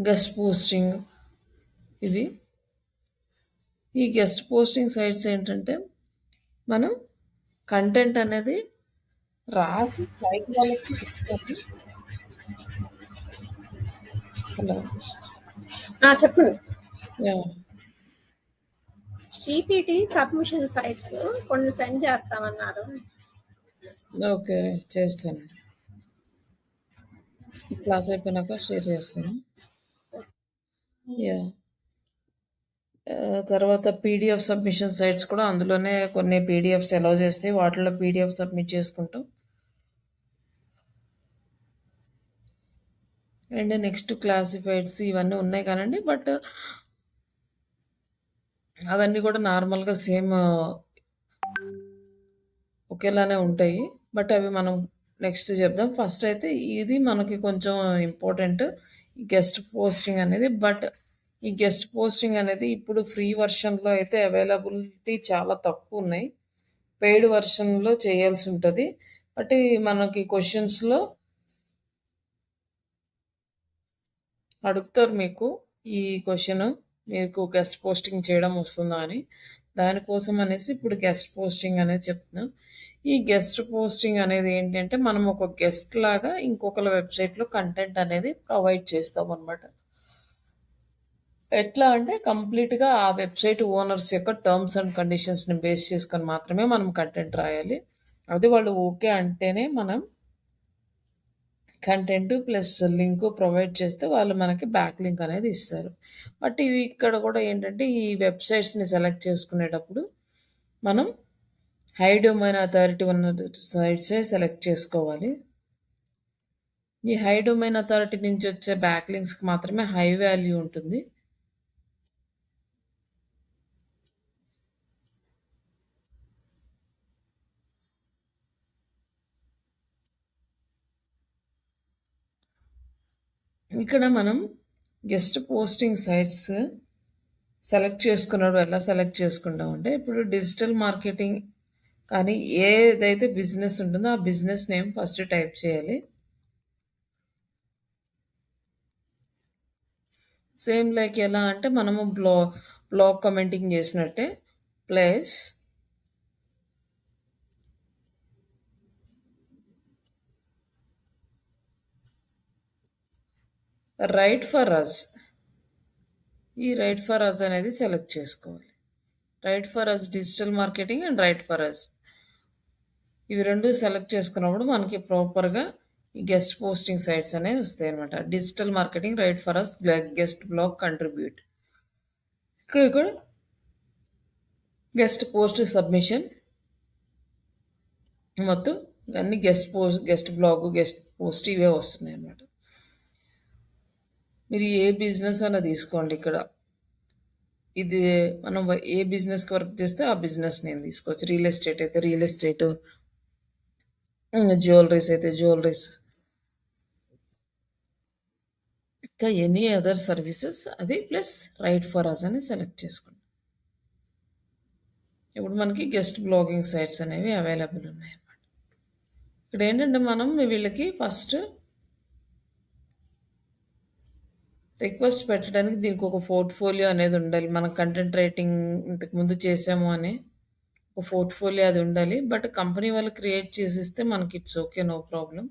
Guest posting ఇవి. ఈ guest posting sites ఏంటంటే మనం కంటెంట్ అనేది రాసి సైట్ వాళ్ళకి ఇస్తాము. హలో. చెప్పండి. యా. జీపీటీ సబ్మిషన్ సైట్స్ కొన్ని సెండ్ చేస్తామన్నారు. ఓకే, చేస్తాను. ఈ క్లాస్ అయిపోయినాక షేర్ చేస్తాను. యా. తర్వాత పీడిఎఫ్ సబ్మిషన్ సైట్స్ కూడా అందులోనే కొన్ని పీడిఎఫ్స్ అలౌ చేస్తాయి. వాటిలో పీడిఎఫ్ సబ్మిట్ చేసుకుంటాం. అండ్ నెక్స్ట్ క్లాసిఫైడ్స్ ఇవన్నీ ఉన్నాయి కానండి. బట్ అవన్నీ కూడా నార్మల్గా సేమ్ ఒకేలానే ఉంటాయి. బట్ అవి మనం నెక్స్ట్ చెప్దాం. ఫస్ట్ అయితే ఇది మనకి కొంచెం ఇంపార్టెంట్, గెస్ట్ పోస్టింగ్ అనేది. బట్ ఈ గెస్ట్ పోస్టింగ్ అనేది ఇప్పుడు ఫ్రీ వర్షన్లో అయితే అవైలబిలిటీ చాలా తక్కువ ఉన్నాయి. పెయిడ్ వర్షన్లో చేయాల్సి ఉంటుంది. బట్ మనకి క్వశ్చన్స్లో అడుగుతారు మీకు ఈ క్వశ్చన్, మీకు గెస్ట్ పోస్టింగ్ చేయడం వస్తుందా అని. దానికోసం అనేసి ఇప్పుడు గెస్ట్ పోస్టింగ్ అనేది చెప్తున్నాం. ఈ గెస్ట్ పోస్టింగ్ అనేది ఏంటంటే మనం ఒక గెస్ట్ లాగా ఇంకొకరి వెబ్సైట్లో కంటెంట్ అనేది ప్రొవైడ్ చేస్తాం అనమాట. ఎట్లా అంటే కంప్లీట్గా ఆ వెబ్సైట్ ఓనర్స్ యొక్క టర్మ్స్ అండ్ కండిషన్స్ని బేస్ చేసుకొని మాత్రమే మనం కంటెంట్ రాయాలి. అది వాళ్ళు ఓకే అంటేనే మనం కంటెంట్ ప్లస్ లింక్ ప్రొవైడ్ చేస్తే వాళ్ళు మనకి బ్యాక్ లింక్ అనేది ఇస్తారు. బట్ ఇవి ఇక్కడ కూడా ఏంటంటే ఈ వెబ్సైట్స్ని సెలెక్ట్ చేసుకునేటప్పుడు మనం హై డొమైన్ అథారిటీ ఉన్న సైట్సే సెలెక్ట్ చేసుకోవాలి. ఈ హై డొమైన్ అథారిటీ నుంచి వచ్చే బ్యాక్ లింక్స్కి మాత్రమే హై వాల్యూ ఉంటుంది. ఇక్కడ మనం గెస్ట్ పోస్టింగ్ సైట్స్ సెలెక్ట్ చేసుకున్నప్పుడు ఎలా సెలెక్ట్ చేసుకుంటాం అంటే, ఇప్పుడు డిజిటల్ మార్కెటింగ్ కానీ ఏదైతే బిజినెస్ ఉంటుందో ఆ బిజినెస్ నేమ్ ఫస్ట్ టైప్ చేయాలి. సేమ్ లైక్ ఎలా అంటే మనము బ్లాగ్ కమెంటింగ్ చేసినట్టే ప్లేస్ రైట్ ఫర్ అస్. ఈ రైట్ ఫర్ అస్ అనేది సెలెక్ట్ చేసుకోవాలి. Write for us digital marketing and write for us ఇవి రెండు సెలెక్ట్ చేసుకున్నప్పుడు మనకి ప్రాపర్గా ఈ గెస్ట్ పోస్టింగ్ సైట్స్ అనేవి వస్తాయి అనమాట. Digital marketing write for us guest blog contribute. ఇక్కడ కూడా గెస్ట్ పోస్ట్ సబ్మిషన్ మొత్తం అన్ని గెస్ట్ బ్లాగ్ గెస్ట్ పోస్ట్ ఇవే వస్తున్నాయి అన్నమాట. మీరు ఏ బిజినెస్ అయినా తీసుకోండి. ఇక్కడ ఇది మనం ఏ బిజినెస్కి వర్క్ చేస్తే ఆ బిజినెస్ నేమ్ తీసుకోవచ్చు. రియల్ ఎస్టేట్ అయితే రియల్ ఎస్టేట్, జ్యువెలరీస్ అయితే జ్యువెలరీస్, ఇంకా ఎనీ అదర్ సర్వీసెస్ అది ప్లస్ రైట్ ఫర్ అస్ అని సెలెక్ట్ చేసుకోండి. ఇప్పుడు మనకి గెస్ట్ బ్లాగింగ్ సైట్స్ అనేవి అవైలబుల్ ఉన్నాయి అన్నమాట. ఇక్కడ ఏంటంటే మనం వీళ్ళకి ఫస్ట్ రిక్వెస్ట్ పెట్టడానికి దీనికి ఒక పోర్ట్ఫోలియో అనేది ఉండాలి. మనం కంటెంట్ రైటింగ్ ఇంతకుముందు చేసాము అని ఒక పోర్ట్ఫోలియో అది ఉండాలి. బట్ కంపెనీ వాళ్ళు క్రియేట్ చేసిస్తే మనకి ఇట్స్ ఓకే, నో ప్రాబ్లం.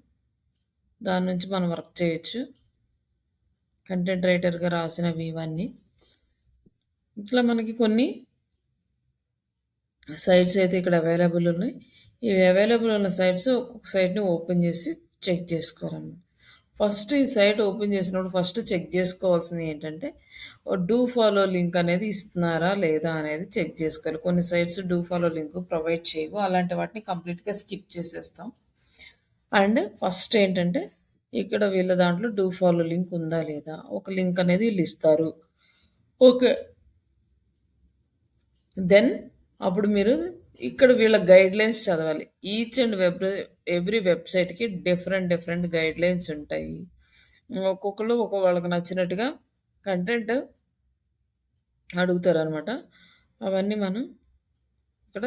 దాని నుంచి మనం వర్క్ చేయొచ్చు. కంటెంట్ రైటర్గా రాసినవి ఇవన్నీ ఇట్లా మనకి కొన్ని సైట్స్ అయితే ఇక్కడ అవైలబుల్ ఉన్నాయి. ఇవి అవైలబుల్ ఉన్న సైట్స్ ఒక్కొక్క సైట్ని ఓపెన్ చేసి చెక్ చేసుకోవాలన్నమాట. ఫస్ట్ ఈ సైట్ ఓపెన్ చేసినప్పుడు ఫస్ట్ చెక్ చేసుకోవాల్సింది ఏంటంటే డూ ఫాలో లింక్ అనేది ఇస్తున్నారా లేదా అనేది చెక్ చేసుకోవాలి. కొన్ని sites do follow link provide చేయవు. అలాంటి వాటిని కంప్లీట్గా స్కిప్ చేసేస్తాం. అండ్ ఫస్ట్ ఏంటంటే ఇక్కడ వీళ్ళ దాంట్లో డూ ఫాలో లింక్ ఉందా లేదా, ఒక లింక్ అనేది వీళ్ళు ఇస్తారు. ఓకే, దెన్ అప్పుడు మీరు ఇక్కడ వీళ్ళ గైడ్లైన్స్ చదవాలి. ఈచ్ అండ్ ఎవ్రీ వెబ్సైట్కి డిఫరెంట్ గైడ్లైన్స్ ఉంటాయి. ఒక్కొక్కరు వాళ్ళకి నచ్చినట్టుగా కంటెంట్ అడుగుతారనమాట. అవన్నీ మనం ఇక్కడ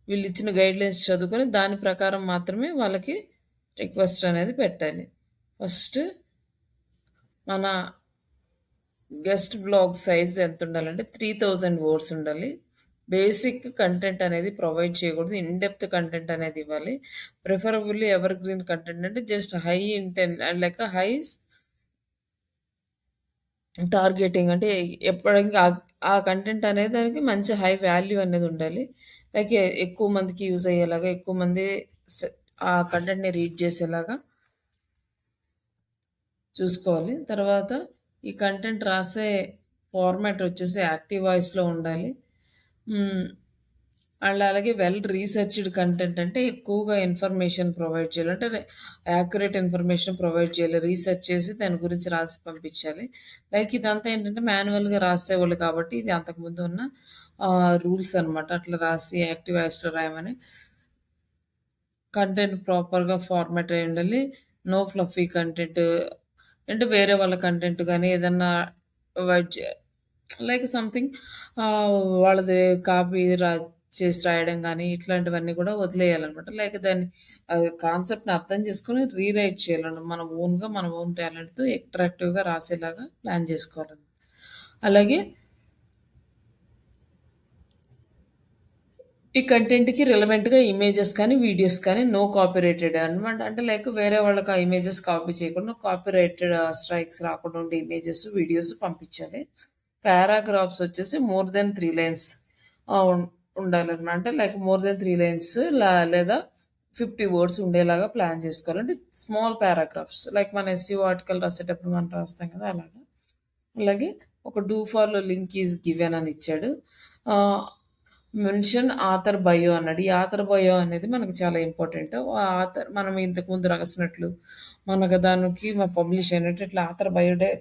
వీళ్ళు ఇచ్చిన గైడ్లైన్స్ చదువుకొని దాని ప్రకారం మాత్రమే వాళ్ళకి రిక్వెస్ట్ అనేది పెట్టాలి. ఫస్ట్ మన గెస్ట్ బ్లాగ్ సైజ్ ఎంత ఉండాలంటే 3000 వర్డ్స్ ఉండాలి. బేసిక్ కంటెంట్ అనేది ప్రొవైడ్ చేయకూడదు. ఇన్ డెప్త్ కంటెంట్ అనేది ఇవ్వాలి. ప్రిఫరబుల్లీ ఎవర్ గ్రీన్ కంటెంట్ అంటే just high like high targeting అంటే ఎప్పటికి ఆ కంటెంట్ అనేది దానికి మంచి హై వాల్యూ అనేది ఉండాలి. లైక్ ఎక్కువ మందికి యూజ్ అయ్యేలాగా, ఎక్కువ మంది స్ ఆ కంటెంట్‌ని రీడ్ చేసేలాగా చూసుకోవాలి. తర్వాత ఈ కంటెంట్ రాసే ఫార్మాట్ వచ్చేసి యాక్టివ్ వాయిస్‌లో ఉండాలి. హ్మ్. అలాగే వెల్ రీసెర్చ్‌డ్ కంటెంట్ అంటే ఎక్కువగా ఇన్ఫర్మేషన్ ప్రొవైడ్ చేయాలి. అంటే యాక్యురేట్ ఇన్ఫర్మేషన్ ప్రొవైడ్ చేయాలి. రీసెర్చ్ చేసి దాని గురించి రాసి పంపించాలి. లైక్ ఇదంతా ఏంటంటే మాన్యువల్‌గా రాసేవాళ్ళు కాబట్టి ఇది అంతకుముందు ఉన్న రూల్స్ అనమాట. అట్లా రాసి యాక్టివ్ వాయిస్‌లో రాయమని. కంటెంట్ ప్రాపర్‌గా ఫార్మాట్ అయ్యి ఉండాలి. నో ఫ్లఫీ కంటెంట్ అంటే వేరే వాళ్ళ కంటెంట్ గాని ఏదన్నా వైడ్ చే లైక్ సంథింగ్ వాళ్ళది కాపీ చేసి రాయడం గాని ఇట్లాంటివన్నీ కూడా వదిలేయాలనమాట. లైక్ దాన్ని కాన్సెప్ట్‌ని అర్థం చేసుకొని రీరైట్ చేయాలన్నమాట. మన ఓన్‌గా మన ఓన్ టాలెంట్‌తో అట్రాక్టివ్‌గా రాసేలాగా ప్లాన్ చేసుకోవాలన్నమాట. అలాగే ఈ కంటెంట్‌కి రిలవెంట్‌గా ఇమేజెస్ కానీ, వీడియోస్ కానీ నో కాపీరైటెడ్ అనమాట. అంటే లైక్ వేరే వాళ్ళకి ఆ ఇమేజెస్ కాపీ చేయకుండా కాపీరైటెడ్ స్ట్రైక్స్ రాకుండా ఉండే ఇమేజెస్, వీడియోస్ పంపించాలి. పారాగ్రాఫ్స్ వచ్చేసి మోర్ దెన్ 3 లైన్స్ ఆహ్, ఉం ఉండాలనమాట. అంటే లైక్ మోర్ దెన్ 3 లైన్స్ లేదా 50 వర్డ్స్ ఉండేలాగా ప్లాన్ చేసుకోవాలి. అంటే స్మాల్ పారాగ్రాఫ్స్ లైక్ మన ఎస్‌ఈఓ ఆర్టికల్ రాసేటప్పుడు మనం రాస్తాం కదా! అలాగా. అలాగే ఒక do follow link is given అని ఇచ్చాడు. ఆహ్, మెన్షన్ ఆథర్ బయో అన్నాడు. ఈ ఆథర్ బయో అనేది మనకు చాలా ఇంపార్టెంట్. ఆ ఆథర్ మనం ఇంతకుముందు రాసినట్లు మనకు దానికి పబ్లిష్ అయినట్టు ఇట్లా ఆథర్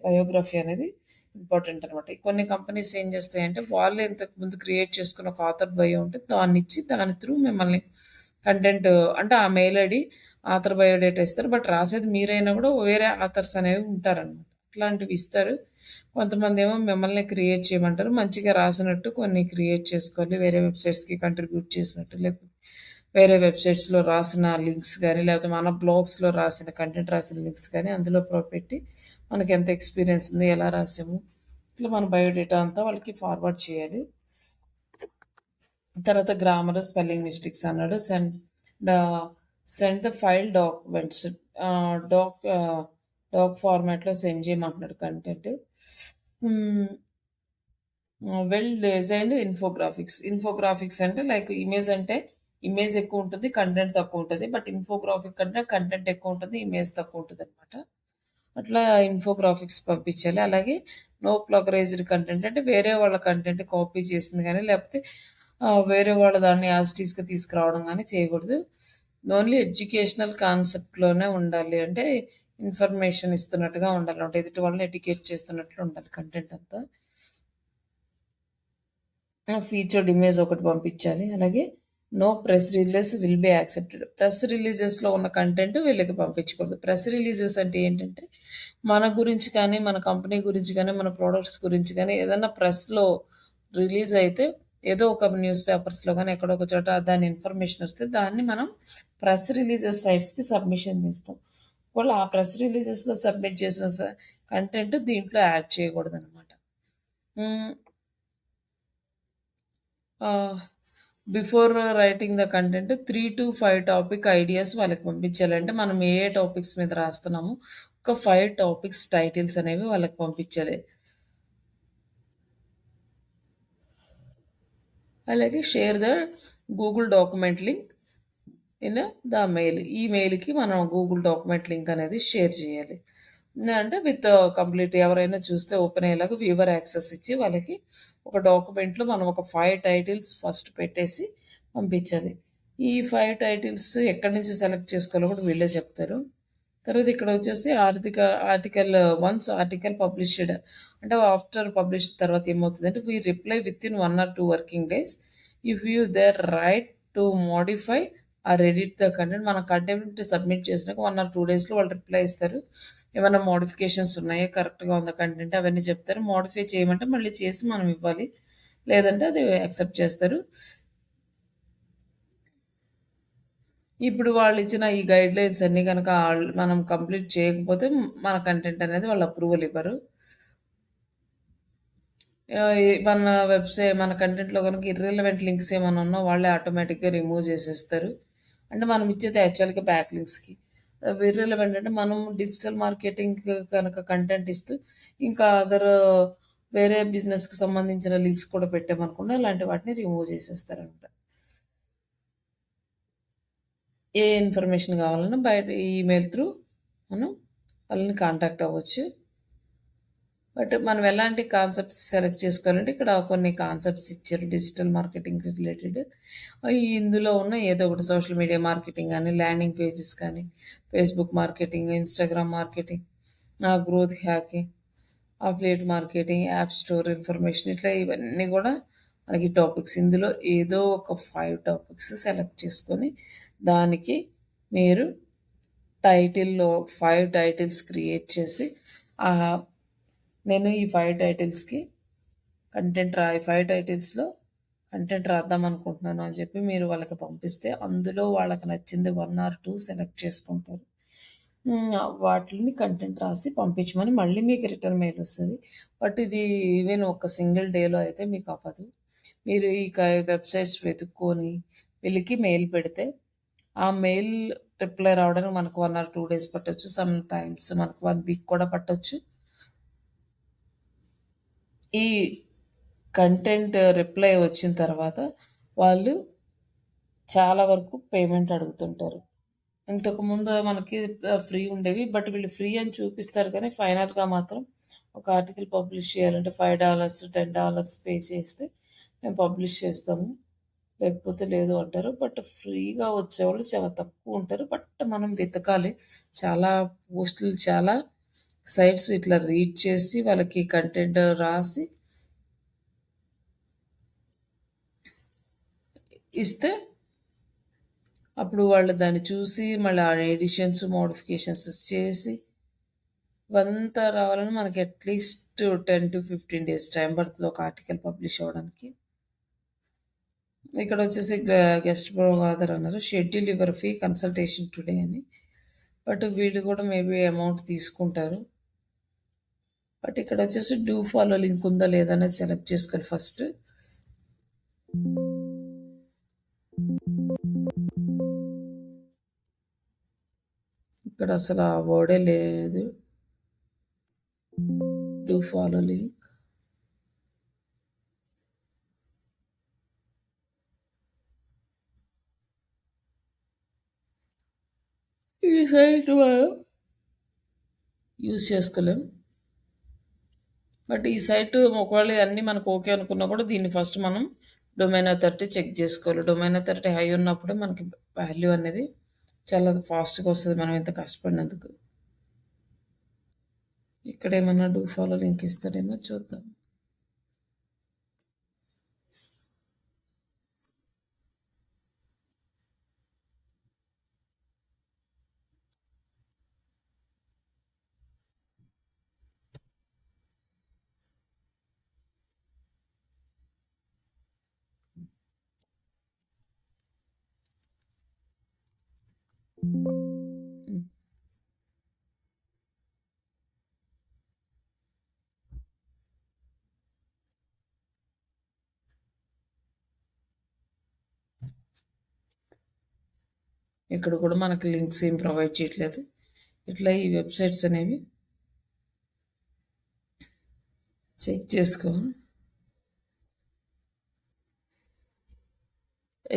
బయోగ్రఫీ అనేది ఇంపార్టెంట్ అనమాట. కొన్ని కంపెనీస్ ఏం చేస్తాయంటే వాళ్ళే ఇంతకుముందు క్రియేట్ చేసుకున్న ఒక ఆథర్ బయో ఉంటే దాన్నిచ్చి దాని త్రూ మిమ్మల్ని కంటెంట్ అంటే ఆ మెయిల్ ఐడీ ఆథర్ బయోడేటా ఇస్తారు. బట్ రాసేది మీరైనా కూడా వేరే ఆథర్స్ అనేవి ఉంటారనమాట. అట్లాంటివి ఇస్తారు. కొంతమందేమో మిమ్మల్ని క్రియేట్ చేయమంటారు. మంచిగా రాసినట్టు కొన్ని క్రియేట్ చేసుకోవాలి. వేరే వెబ్‌సైట్స్‌కి కంట్రిబ్యూట్ చేసినట్టు, లేకపోతే వేరే వెబ్‌సైట్స్‌లో రాసిన లింక్స్ గాని, లేకపోతే మన బ్లాగ్స్‌లో రాసిన కంటెంట్ రాసిన లింక్స్ గాని అందులో పెట్టి మనకెంత ఎక్స్‌పీరియన్స్ ఉంది, ఎలా రాసాము, ఇట్లా మన బయోడేటా అంతా వాళ్ళకి ఫార్వర్డ్ చేయాలి. తర్వాత గ్రామర్, స్పెల్లింగ్ మిస్టేక్స్ అన్నాడు. Ah, send the file documents doc ఫార్మాట్‌లో సెండ్ చేయమంటున్నాడు content. Hmm. Well designed infographics. Infographics అంటే లైక్ ఇమేజ్ అంటే ఇమేజ్ ఎక్కువుంటది. కంటెంట్ తక్కువుంటది. బట్ ఇన్ఫోగ్రాఫిక్ అంటే కంటెంట్ ఎక్కువుంటది. ఇమేజ్ తక్కువుంటదనమాట. అట్లా ఇన్ఫోగ్రాఫిక్స్ పంపించాలి. అలాగే నో ప్లగరైజ్డ్ కంటెంట్ అంటే వేరే వాళ్ళ కంటెంట్ కాపీ చేసింది గానీ, లేకపోతే వేరే వాళ్ళ దాన్ని యాజ్ ఇట్ ఈస్‌గా తీసుకురావడం గానీ చేయకూడదు. ఓన్లీ ఎడ్యుకేషనల్ కాన్సెప్ట్‌లోనే ఉండాలి. అంటే ఇన్ఫర్మేషన్ ఇస్తున్నట్టుగా ఉండాలన్నమాట. ఎదుటి వాళ్ళని ఎడ్యుకేట్ చేస్తున్నట్లు ఉండాలి కంటెంట్ అంతా. ఫీచర్డ్ ఇమేజ్ ఒకటి పంపించాలి. అలాగే no press release will be accepted. Press రిలీజెస్‌లో ఉన్న కంటెంట్ వీళ్ళకి పంపించకూడదు. ప్రెస్ రిలీజెస్ అంటే ఏంటంటే, మన గురించి కానీ, మన కంపెనీ గురించి కానీ, మన ప్రొడక్ట్స్ గురించి కానీ ఏదన్నా ప్రెస్‌లో రిలీజ్ అయితే ఏదో ఒక న్యూస్ పేపర్స్‌లో గాని, ఎక్కడో ఒక చోట దాని ఇన్ఫర్మేషన్ వస్తే దాన్ని మనం ప్రెస్ రిలీజెస్ సైట్స్‌కి సబ్మిషన్ చేస్తాం. ఒకవేళ ఆ ప్రెస్ రిలీజెస్‌లో సబ్మిట్ చేసిన కంటెంట్ దీంట్లో యాడ్ చేయకూడదనమాట. హ్మ్. ఆహ్, before writing the content 3-5 topic ideas వాళ్ళకి పంపించాలి. అంటే మనం ఏ ఏ టాపిక్స్ మీద రాస్తున్నామో ఒక 5 టాపిక్స్ టైటిల్స్ అనేవి వాళ్ళకి పంపించాలి. అలాగే share the Google document link in the mail. ఈ మెయిల్‌కి మనం గూగుల్ డాక్యుమెంట్ లింక్ అనేది షేర్ చేయాలి. అంటే విత్ కంప్లీట్ ఎవరైనా చూస్తే ఓపెన్ అయ్యేలాగా వ్యూవర్ యాక్సెస్ ఇచ్చి వాళ్ళకి ఒక డాక్యుమెంట్‌లో మనం ఒక 5 టైటిల్స్ ఫస్ట్ పెట్టేసి పంపించాలి. ఈ 5 టైటిల్స్ ఎక్కడి నుంచి సెలెక్ట్ చేసుకోవాలో కూడా వీళ్ళే చెప్తారు. తర్వాత ఇక్కడొచ్చేసి ఆర్టికల్ వన్స్ ఆర్టికల్ పబ్లిష్డ్ అంటే ఆఫ్టర్ పబ్లిష్ తర్వాత ఏమవుతదంటే we reply within 1 or 2 working days. If you their right to modify or edit the content. మన కంటెంట్ సబ్మిట్ చేసినాక 1 ఆర్ 2 డేస్‌లో వాళ్ళు రిప్లై ఇస్తారు. ఏమైనా మోడిఫికేషన్స్ ఉన్నాయా? కరెక్ట్‌గా ఉందా కంటెంట్ అవన్నీ చెప్తారు. మోడిఫై చేయమంటే మళ్ళీ చేసి మనం ఇవ్వాలి. లేదంటే అది యాక్సెప్ట్ చేస్తారు. ఇప్పుడు వాళ్ళిచ్చిన ఈ గైడ్‌లైన్స్ అన్నీ గనక మనం కంప్లీట్ చేయకపోతే మన కంటెంట్ అనేది వాళ్ళు అప్రూవల్ ఇవ్వరు. మన కంటెంట్‌లో గనుక ఇర్రెలెవెంట్ లింక్స్ ఏమన్నా ఉన్నా వాళ్ళే ఆటోమేటిక్‌గా రిమూవ్ చేసేస్తారు. అంటే మనం ఇచ్చేది యాక్చువల్‌గా బ్యాక్ లింక్స్‌కి. ఇర్రెలెవెంట్ అంటే మనం డిజిటల్ మార్కెటింగ్‌కి కనుక కంటెంట్ ఇస్తూ ఇంకా వేరే బిజినెస్‌కి సంబంధించిన లింక్స్ కూడా పెట్టామనుకోండి అలాంటి వాటిని రిమూవ్ చేసేస్తారనమాట. ఏ ఇన్ఫర్మేషన్ కావాలన్నా బయట ఈమెయిల్ త్రూ మనం వాళ్ళని కాంటాక్ట్ అవ్వచ్చు. బట్ మనం ఎలాంటి కాన్సెప్ట్స్ సెలెక్ట్ చేసుకోవాలంటే ఇక్కడ కొన్ని కాన్సెప్ట్స్ ఇచ్చారు డిజిటల్ మార్కెటింగ్ రిలేటెడ్. ఇందులో ఉన్న ఏదో ఒకటి సోషల్ మీడియా మార్కెటింగ్ గానీ, ల్యాండింగ్ పేజెస్ కానీ, Facebook marketing, Instagram marketing, growth hacking, affiliate marketing, app store information ఇట్లా ఇవన్నీ గూడా మనకి టాపిక్స్. ఇందులో ఏదో ఒక 5 టాపిక్స్ సెలెక్ట్ చేసుకొని దానికి మీరు టైటిల్‌లో 5 టైటిల్స్ క్రియేట్ చేసి ఆహ్, నేను ఈ 5 టైటిల్స్‌కి ఈ 5 టైటిల్స్‌లో కంటెంట్ రాద్దామనుకుంటున్నాను అని చెప్పి మీరు వాళ్ళకి పంపిస్తే, అందులో వాళ్ళకి నచ్చింది 1 ఆర్ 2 సెలెక్ట్ చేసుకుంటారు. హ్మ్. వాటిలిని కంటెంట్ రాసి పంపించమని మళ్ళీ మీకు రిటర్న్ మెయిల్ వస్తది. బట్ ఇది ఈవెన్ ఒక సింగిల్ డేలో అయితే మీకు అవ్వదు. మీరు ఇక వెబ్‌సైట్స్ వెతుక్కొని వీళ్ళకి మెయిల్ పెడితే, ఆ మెయిల్ రిప్లై రావడానికి మనకు 1 ఆర్ 2 డేస్ పట్టొచ్చు. సమ్ టైమ్స్ మనకు 1 వీక్ కూడా పట్టొచ్చు. ఈ కంటెంట్ రిప్లై వచ్చిన తర్వాత వాళ్ళు చాలా వరకు పేమెంట్ అడుగుతుంటారు. ఇంతకుముందు మనకి ఫ్రీ ఉండేవి. బట్ వీళ్ళు ఫ్రీ అని చూపిస్తారు కానీ ఫైనల్‌గా మాత్రం ఒక ఆర్టికల్ పబ్లిష్ చేయాలంటే $5, $10 పే చేస్తే మేము పబ్లిష్ చేస్తాము. లేకపోతే లేదు అంటారు. బట్ ఫ్రీగా వచ్చేవాళ్ళు చాలా తక్కువుంటారు. బట్ మనం వెతకాలి. చాలా పోస్టులు చాలా సైట్స్ ఇట్లా రీడ్ చేసి వాళ్ళకి కంటెంట్ రాసి ఇస్తే అప్పుడు వాళ్ళు దాన్ని చూసి మళ్ళీ ఆ ఎడిషన్స్, మోడిఫికేషన్స్ చేసి ఇవంతా రావాలని మనకి అట్‌లీస్ట్ 10-15 డేస్ టైం పడతది ఒక ఆర్టికల్ పబ్లిష్ అవ్వడానికి. ఇక్కడొచ్చేసి గెస్ట్ ప్రొవైడర్ అన్నారు. Schedule your fee consultation today అని. బట్ వీళ్ళు కూడా మేబీ అమౌంట్ తీసుకుంటారు. బట్ ఇక్కడొచ్చేసి డూ ఫాలో లింక్ ఉందా లేదా అనేది సెలెక్ట్ చేసుకోవాలి ఫస్ట్. ఇక్కడ అసలు ఆ వర్డే లేదు. Do follow link. ఈ సైట్ మనం యూజ్ చేసుకోలేం. బట్ ఈ సైట్ ఒకవేళ అన్నీ మనకు ఓకే అనుకున్నా కూడా దీన్ని ఫస్ట్ మనం డొమైన్ అథారిటీ చెక్ చేసుకోవాలి. డొమైన్ అథారిటీ హై ఉన్నప్పుడే మనకి వాల్యూ అనేది చాలా ఫాస్ట్‌గా వస్తది మనం ఇంత కష్టపడినందుకు. ఇక్కడేమన్నా డూ ఫాలో లింక్ ఇస్తాడేమో చూద్దాం. హ్మ్. ఇక్కడ కూడా మనకి లింక్స్ ఏం ప్రొవైడ్ చేయట్లేదు. ఇట్లా ఈ వెబ్‌సైట్స్ అనేవి చెక్ చేసుకో.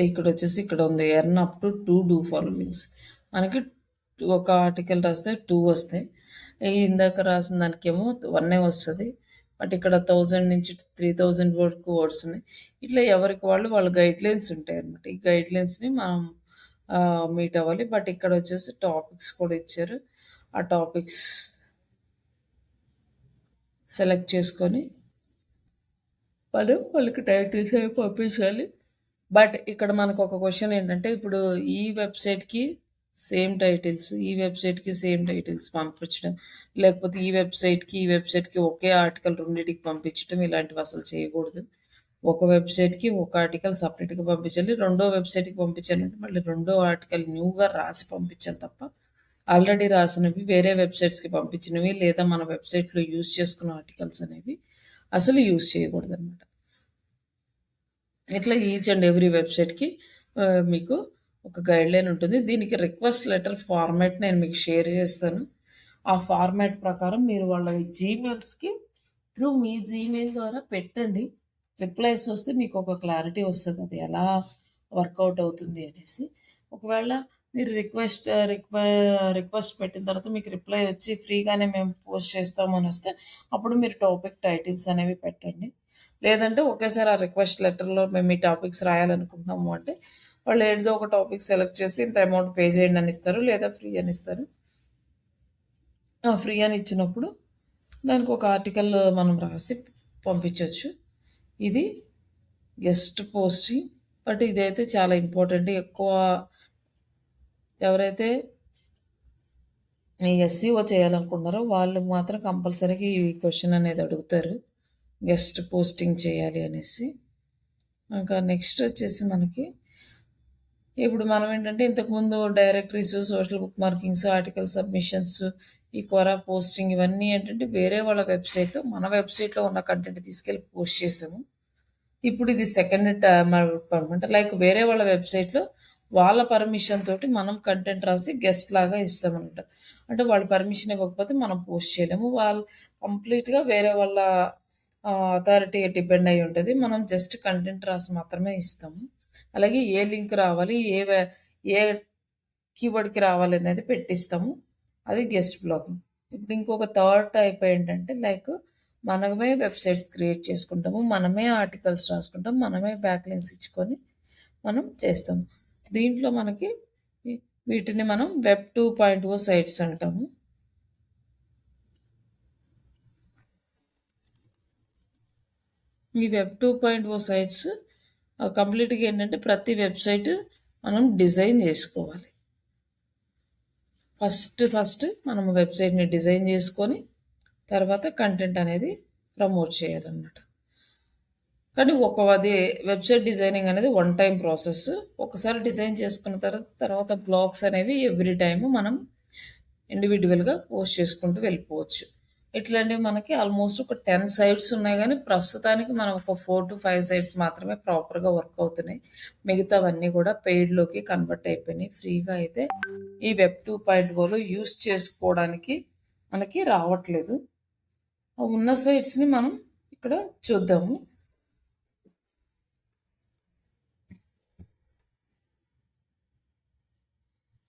ఇక్కడొచ్చేసి ఇక్కడ ఉంది. Earn up to 2 do followings. మనకి ఒక ఆర్టికల్ రాస్తే 2 వస్తాయి. ఇందాక రాసిన దానికేమో 1 వస్తది. బట్ ఇక్కడ 1000 నుంచి 3000 వరకు వర్డ్స్ ఉన్నాయి. ఇట్లా ఎవరికి వాళ్ళ గైడ్‌లైన్స్ ఉంటాయన్నమాట. ఈ గైడ్‌లైన్స్‌ని మనం మీట్ అవ్వాలి. బట్ ఇక్కడొచ్చేసి టాపిక్స్ కూడా ఇచ్చారు. ఆ టాపిక్స్ సెలెక్ట్ చేసుకొని మనం వాళ్ళకి టైటిల్స్ అవి పంపించాలి. బట్ ఇక్కడ మనకొక క్వెషన్ ఏంటంటే, ఇప్పుడు ఈ వెబ్‌సైట్‌కి ఈ వెబ్‌సైట్‌కి సేమ్ టైటిల్స్ పంపించడం, లేకపోతే ఈ వెబ్‌సైట్‌కి ఒకే ఆర్టికల్ రెండిటికి పంపించడం ఇలాంటివి అసలు చేయకూడదు. ఒక వెబ్‌సైట్‌కి ఒక ఆర్టికల్ సెపరేట్‌గా పంపించాలి. రెండో వెబ్‌సైట్‌కి పంపించాలంటే మళ్ళీ రెండో ఆర్టికల్ న్యూగా రాసి పంపించాలి తప్ప, ఆల్రెడీ రాసినవి వేరే వెబ్‌సైట్స్‌కి పంపించినవి లేదా మన వెబ్‌సైట్‌లో యూజ్ చేసుకున్న ఆర్టికల్స్ అనేవి అసలు యూజ్ చేయకూడదనమాట. ఇట్లా ఈచ్ అండ్ ఎవ్రీ వెబ్‌సైట్‌కి మీకు ఒక గైడ్‌లైన్ ఉంటుంది. దీనికి రిక్వెస్ట్ లెటర్ ఫార్మాట్ నేను మీకు షేర్ చేస్తాను. ఆ ఫార్మాట్ ప్రకారం మీరు వాళ్ళ జీమెయిల్స్‌కి త్రూ మీ జీమెయిల్ ద్వారా పెట్టండి. రిప్లైస్ వస్తే మీకు ఒక క్లారిటీ వస్తది. అది ఎలా వర్కౌట్ అవుతుంది అనేసి. ఒకవేళ మీరు రిక్వెస్ట్ పెట్టిన తర్వాత మీకు రిప్లై వచ్చి ఫ్రీగానే మేము పోస్ట్ చేస్తాము అనొస్తే అప్పుడు మీరు టాపిక్ టైటిల్స్ అనేవి పెట్టండి. లేదంటే ఒకేసారి ఆ రిక్వెస్ట్ లెటర్‌లో మేము ఈ టాపిక్స్ రాయాలనుకుంటున్నాము అంటే, వాళ్ళు ఏదో ఒక టాపిక్ సెలెక్ట్ చేసి ఇంత అమౌంట్ పే చేయండి అని ఇస్తారు. లేదా ఫ్రీ అని ఇస్తారు. ఆ! ఫ్రీ అని ఇచ్చినప్పుడు దానికి ఒక ఆర్టికల్ మనం రాసి పంపించొచ్చు. ఇది గెస్ట్ పోస్టింగ్. బట్ ఇదైతే చాలా ఇంపార్టెంట్. ఎక్కువ ఎవరైతే ఈ ఎస్‌సీఓ చేయాలనుకుంటున్నారో వాళ్ళు మాత్రం కంపల్సరీగా ఈ క్వెషన్ అనేది అడుగుతారు. గెస్ట్ పోస్టింగ్ చేయాలి అనేసి. ఇంకా నెక్స్ట్ వచ్చేసి మనకి ఇప్పుడు మనం ఏంటంటే ఇంతకుముందు directories, social book markings, article submissions, ఈ క్వరా పోస్టింగ్ ఇవన్నీ ఏంటంటే వేరే వాళ్ళ వెబ్‌సైట్‌లో మన వెబ్‌సైట్‌లో ఉన్న కంటెంట్ తీసుకెళ్ళి పోస్ట్ చేసాము. ఇప్పుడు ఇది సెకండ్ అనమాట. లైక్ వేరే వాళ్ళ వెబ్‌సైట్‌లో వాళ్ళ పర్మిషన్ తోటి మనం కంటెంట్ రాసి గెస్ట్ లాగా ఇస్తామనమాట. అంటే వాళ్ళు పర్మిషన్ ఇవ్వకపోతే మనం పోస్ట్ చేయలేము. వాళ్ళు కంప్లీట్‌గా వేరే వాళ్ళ అథారిటీ డిపెండ్ అయ్యి ఉంటది. మనం జస్ట్ కంటెంట్ రాసి మాత్రమే ఇస్తాము. అలాగే ఏ లింక్ రావాలి, ఏ కీవర్డ్‌కి రావాలనేది పెట్టిస్తాము. అది గెస్ట్ బ్లాగింగ్. ఇప్పుడు ఇంకొక థర్డ్ టైప్ ఏంటంటే లైక్ మనమే వెబ్‌సైట్స్ క్రియేట్ చేసుకుంటాము. మనమే ఆర్టికల్స్ రాసుకుంటాం. మనమే బ్యాక్‌లింక్స్ ఇచ్చుకొని మనం చేస్తాము. దీంట్లో మనకి ఈ వీటిని మనం వెబ్ 2.0 సైట్స్ అంటాము. ఈ వెబ్ 2.0 సైట్స్ కంప్లీట్‌గా ఏంటంటే ప్రతి వెబ్‌సైట్ మనం డిజైన్ జేసుకోవాలి. ఫస్ట్ మనం వెబ్‌సైట్‌ని డిజైన్ జేసుకొని తర్వాత కంటెంట్ అనేది ప్రమోట్ చేయాలన్నమాట. కానీ అది వెబ్‌సైట్ డిజైనింగ్ అనేది వన్ టైమ్ ప్రాసెస్. ఒకసారి డిజైన్ చేసుకున్న తర్వాత బ్లాగ్స్ అనేవి ఎవ్రీ టైమ్ మనం ఇండివిడ్యువల్‌గా పోస్ట్ చేసుకుంటూ వెళ్ళిపోవచ్చు. ఇట్లాంటివి మనకి ఆల్మోస్ట్ ఒక 10 సైట్స్ ఉన్నాయి గానీ, ప్రస్తుతానికి మనం ఒక 4-5 సైట్స్ మాత్రమే ప్రాపర్‌గా వర్క్ అవుతున్నాయి. మిగతావన్నీ గూడా పెయిడ్‌లోకి కన్వర్ట్ అయిపోయినాయి. ఫ్రీగా అయితే ఈ వెబ్ 2.0లో యూజ్ చేసుకోవడానికి మనకి రావట్లేదు. ఆ ఉన్న సైట్స్‌ని మనం ఇక్కడ చూద్దాము.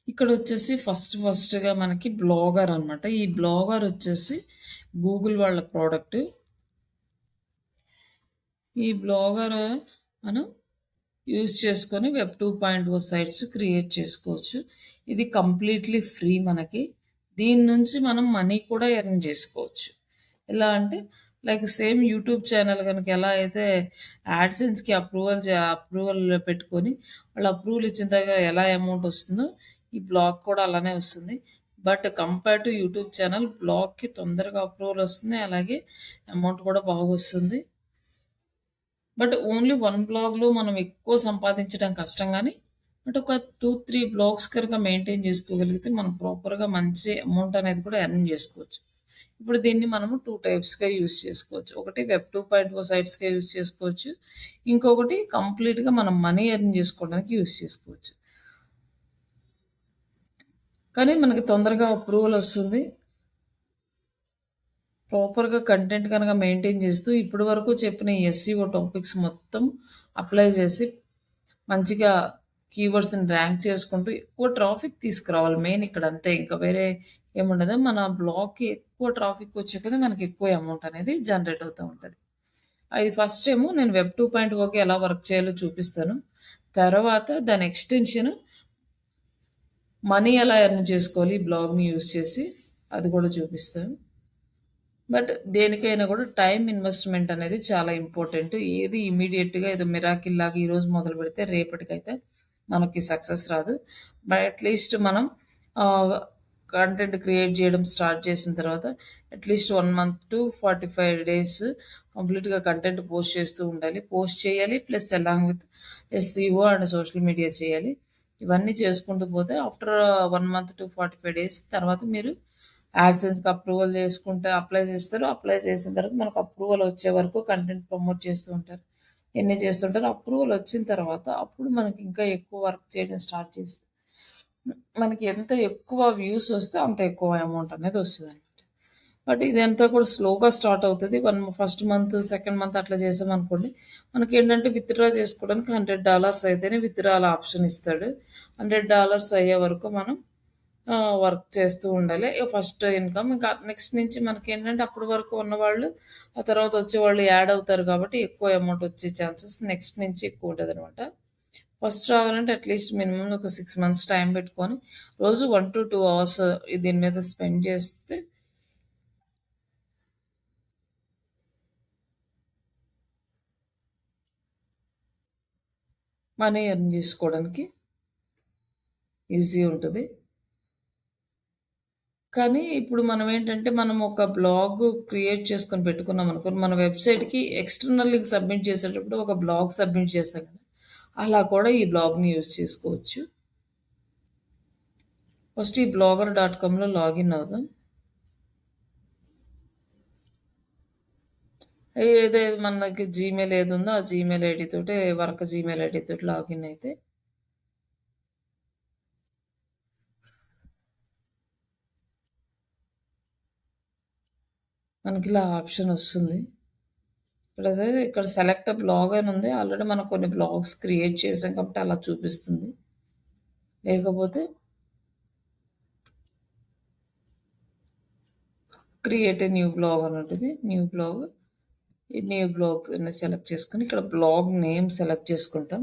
ఇక్కడొచ్చేసి ఫస్ట్‌గా మనకి బ్లాగర్ అనమాట. ఈ బ్లాగర్ వచ్చేసి గూగుల్ వాళ్ళ ప్రొడక్ట్. ఈ బ్లాగర్ మనం యూజ్ చేసుకొని వెబ్ 2.0 సైట్స్ క్రియేట్ చేసుకోవచ్చు. ఇది కంప్లీట్‌లీ ఫ్రీ మనకి. దీని నుంచి మనం మనీ కూడా ఎర్న్ చేసుకోవచ్చు. ఎలా అంటే లైక్ సేమ్ యూట్యూబ్ ఛానల్ గనుక ఎలా అయితే యాడ్‌సెన్స్‌కి అప్రూవల్ పెట్టుకొని వాళ్ళు అప్రూవల్ ఇచ్చిన తర్వాత ఎలా అమౌంట్ వస్తుందో ఈ బ్లాగ్ కూడా అలానే వస్తుంది. But compare to YouTube channel బ్లాగ్‌కి తొందరగా అప్రూవల్ వస్తుంది. అలాగే అమౌంట్ కూడా బాగొస్తుంది. బట్ ఓన్లీ 1 బ్లాగ్‌లో మనం ఎక్కువ సంపాదించడం కష్టం గానీ, బట్ ఒక 2, 3 బ్లాగ్స్ కనుక మెయింటైన్ చేసుకోగలిగితే మనం ప్రాపర్‌గా మంచి అమౌంట్ అనేది కూడా ఎర్న్ చేసుకోవచ్చు. ఇప్పుడు దీన్ని మనము 2 టైప్స్‌గా యూజ్ చేసుకోవచ్చు. ఒకటి వెబ్ 2.0 సైట్స్‌గా యూజ్ చేసుకోవచ్చు. ఇంకొకటి కంప్లీట్‌గా మనం మనీ ఎర్న్ చేసుకోవడానికి యూజ్ చేసుకోవచ్చు. కానీ మనకి తొందరగా అప్రూవల్ వస్తుంది. ప్రాపర్‌గా కంటెంట్ గనక మెయింటైన్ చేస్తూ ఇప్పటి వరకు చెప్పిన ఈ ఎస్‌సీఓ టాపిక్స్ మొత్తం అప్లై చేసి మంచిగా కీవర్డ్స్‌ని ర్యాంక్ చేసుకుంటూ ఎక్కువ ట్రాఫిక్ తీసుకురావాలి. మెయిన్ ఇక్కడ అంతే. ఇంకా వేరే ఏముండదు. మన బ్లాగ్‌కి ఎక్కువ ట్రాఫిక్ వచ్చే కొద్దీ మనకి ఎక్కువ అమౌంట్ అనేది జనరేట్ అవుతా ఉంటది. అది ఫస్ట్ ఏమో నేను వెబ్ 2.0కి ఎలా వర్క్ చేయాలో చూపిస్తాను. తర్వాత దాని ఎక్స్‌టెన్షన్ మనీ ఎలా ఎర్న్ చేసుకోవాలి ఈ బ్లాగ్‌ని యూజ్ చేసి అది కూడా చూపిస్తాను. బట్ దేనికైనా కూడా టైమ్ ఇన్వెస్ట్‌మెంట్ అనేది చాలా ఇంపార్టెంట్. ఏది ఇమ్మీడియేట్‌గా ఏదో మిరాకిల్ లాగా ఈరోజు మొదలుపెడితే రేపటికైతే మనకి సక్సెస్ రాదు. బట్ అట్‌లీస్ట్ మనం ఆహ్, కంటెంట్ క్రియేట్ చేయడం స్టార్ట్ చేసిన తర్వాత అట్లీస్ట్ 1 మంత్ టు 45 డేస్ కంప్లీట్‌గా కంటెంట్ పోస్ట్ చేస్తూ ఉండాలి. పోస్ట్ చేయాలి. Plus along with SCO and social media చేయాలి. ఇవన్నీ చేసుకుంటూ పోతే ఆఫ్టర్ 1 మంత్ టు 45 డేస్ తర్వాత మీరు యాడ్‌సెన్స్‌కి అప్రూవల్ చేసుకుంటే అప్లై చేస్తారు. అప్లై చేసిన తర్వాత మనకు అప్రూవల్ వచ్చే వరకు కంటెంట్ ప్రమోట్ చేస్తూ ఉంటారు. ఇయన్నీ చేస్తుంటారు. అప్రూవల్ వచ్చిన తర్వాత అప్పుడు మనకి ఇంకా ఎక్కువ వర్క్ చేయడం స్టార్ట్ చేస్తే మనకి ఎంత ఎక్కువ వ్యూస్ వస్తే అంత ఎక్కువ అమౌంట్ అనేది వస్తదనమాట. బట్ ఇదంతా కూడా స్లోగా స్టార్ట్ అవుతది. ఫస్ట్ మంత్, సెకండ్ మంత్ అట్లా చేసామనుకోండి, మనకేంటంటే విత్‌డ్రా చేసుకోవడానికి $100 అయితేనే విత్‌డ్రాల్ ఆప్షన్ ఇస్తాడు. $100 అయ్యే వరకు మనం వర్క్ చేస్తూ ఉండాలి. ఫస్ట్ ఇన్‌కమ్ ఇంకా నెక్స్ట్ నుంచి మనకేంటంటే అప్పటి వరకు ఉన్నవాళ్ళు, ఆ తర్వాత వచ్చేవాళ్ళు యాడ్ అవుతారు కాబట్టి ఎక్కువ అమౌంట్ వచ్చే ఛాన్సెస్ నెక్స్ట్ నుంచి ఎక్కువ ఉంటదనమాట. ఫస్ట్ రావాలంటే అట్‌లీస్ట్ మినిమమ్ ఒక 6 మంత్స్ టైం పెట్టుకొని రోజు 1-2 అవర్స్ దీని మీద స్పెండ్ చేస్తే మనీ ఎర్న్ చేసుకోవడానికి ఈజీ ఉంటది. కానీ ఇప్పుడు మనమేంటంటే మనం ఒక బ్లాగ్ క్రియేట్ చేసుకొని పెట్టుకున్నామనుకో, మన వెబ్‌సైట్‌కి ఎక్స్‌టర్నల్ లింక్ సబ్మిట్ చేసేటప్పుడు ఒక బ్లాగ్ సబ్మిట్ చేస్తాం కదా! అలా కూడా ఈ బ్లాగ్‌ని యూజ్ చేసుకోవచ్చు. ఫస్ట్ ఈ బ్లాగర్ డాట్ కామ్‌లో లాగిన్ అవుదాం. ఏదైతే మనకి జీమెయిల్ ఏదుందో ఆ జీమెయిల్ ఐడీ తోటి వర్క్ జీమెయిల్ ఐడీ తోటి లాగిన్ అయితే మనకిలా ఆప్షన్ వస్తుంది. ఇక్కడ సెలెక్ట్ ఎ బ్లాగ్ అని ఉంది. ఆల్రెడీ మనం కొన్ని బ్లాగ్స్ క్రియేట్ చేసాం కాబట్టి అలా చూపిస్తుంది. లేకపోతే క్రియేట్ ఎ న్యూ బ్లాగ్ అని ఉంటది. New blog. ఈ న్యూ బ్లాగ్‌ని సెలెక్ట్ చేసుకొని ఇక్కడ బ్లాగ్ నేమ్ సెలెక్ట్ చేసుకుంటాం.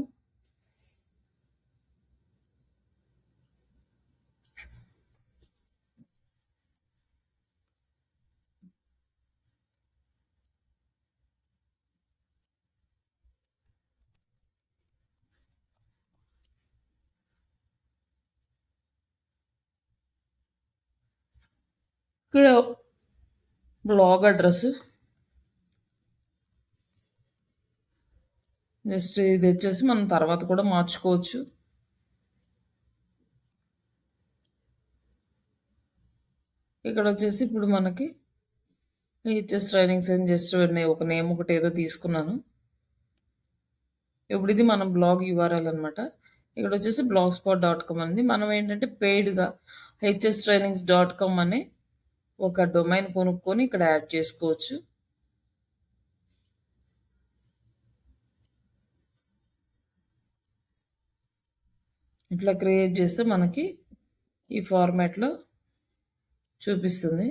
ఇక్కడ బ్లాగ్ అడ్రెస్ జస్ట్ ఇది వచ్చేసి మనం తర్వాత కూడా మార్చుకోవచ్చు. ఇక్కడ వచ్చేసి ఇప్పుడు మనకి హెచ్ఎస్ ట్రైనింగ్స్ అని జస్ట్ ఒక నేమ్ ఒకటి ఏదో తీసుకున్నాను. ఇప్పుడు ఇది మన బ్లాగ్ యూఆర్ఎల్ అనమాట. ఇక్కడ వచ్చేసి blogspot.com ఉంది. మనం ఏంటంటే పెయిడ్‌గా hstrainings.com అనే ఒక డొమైన్ కొనుక్కొని ఇక్కడ యాడ్ చేసుకోవచ్చు. ఇట్లా క్రియేట్ చేస్తే మనకి ఈ ఫార్మాట్‌లో చూపిస్తుంది.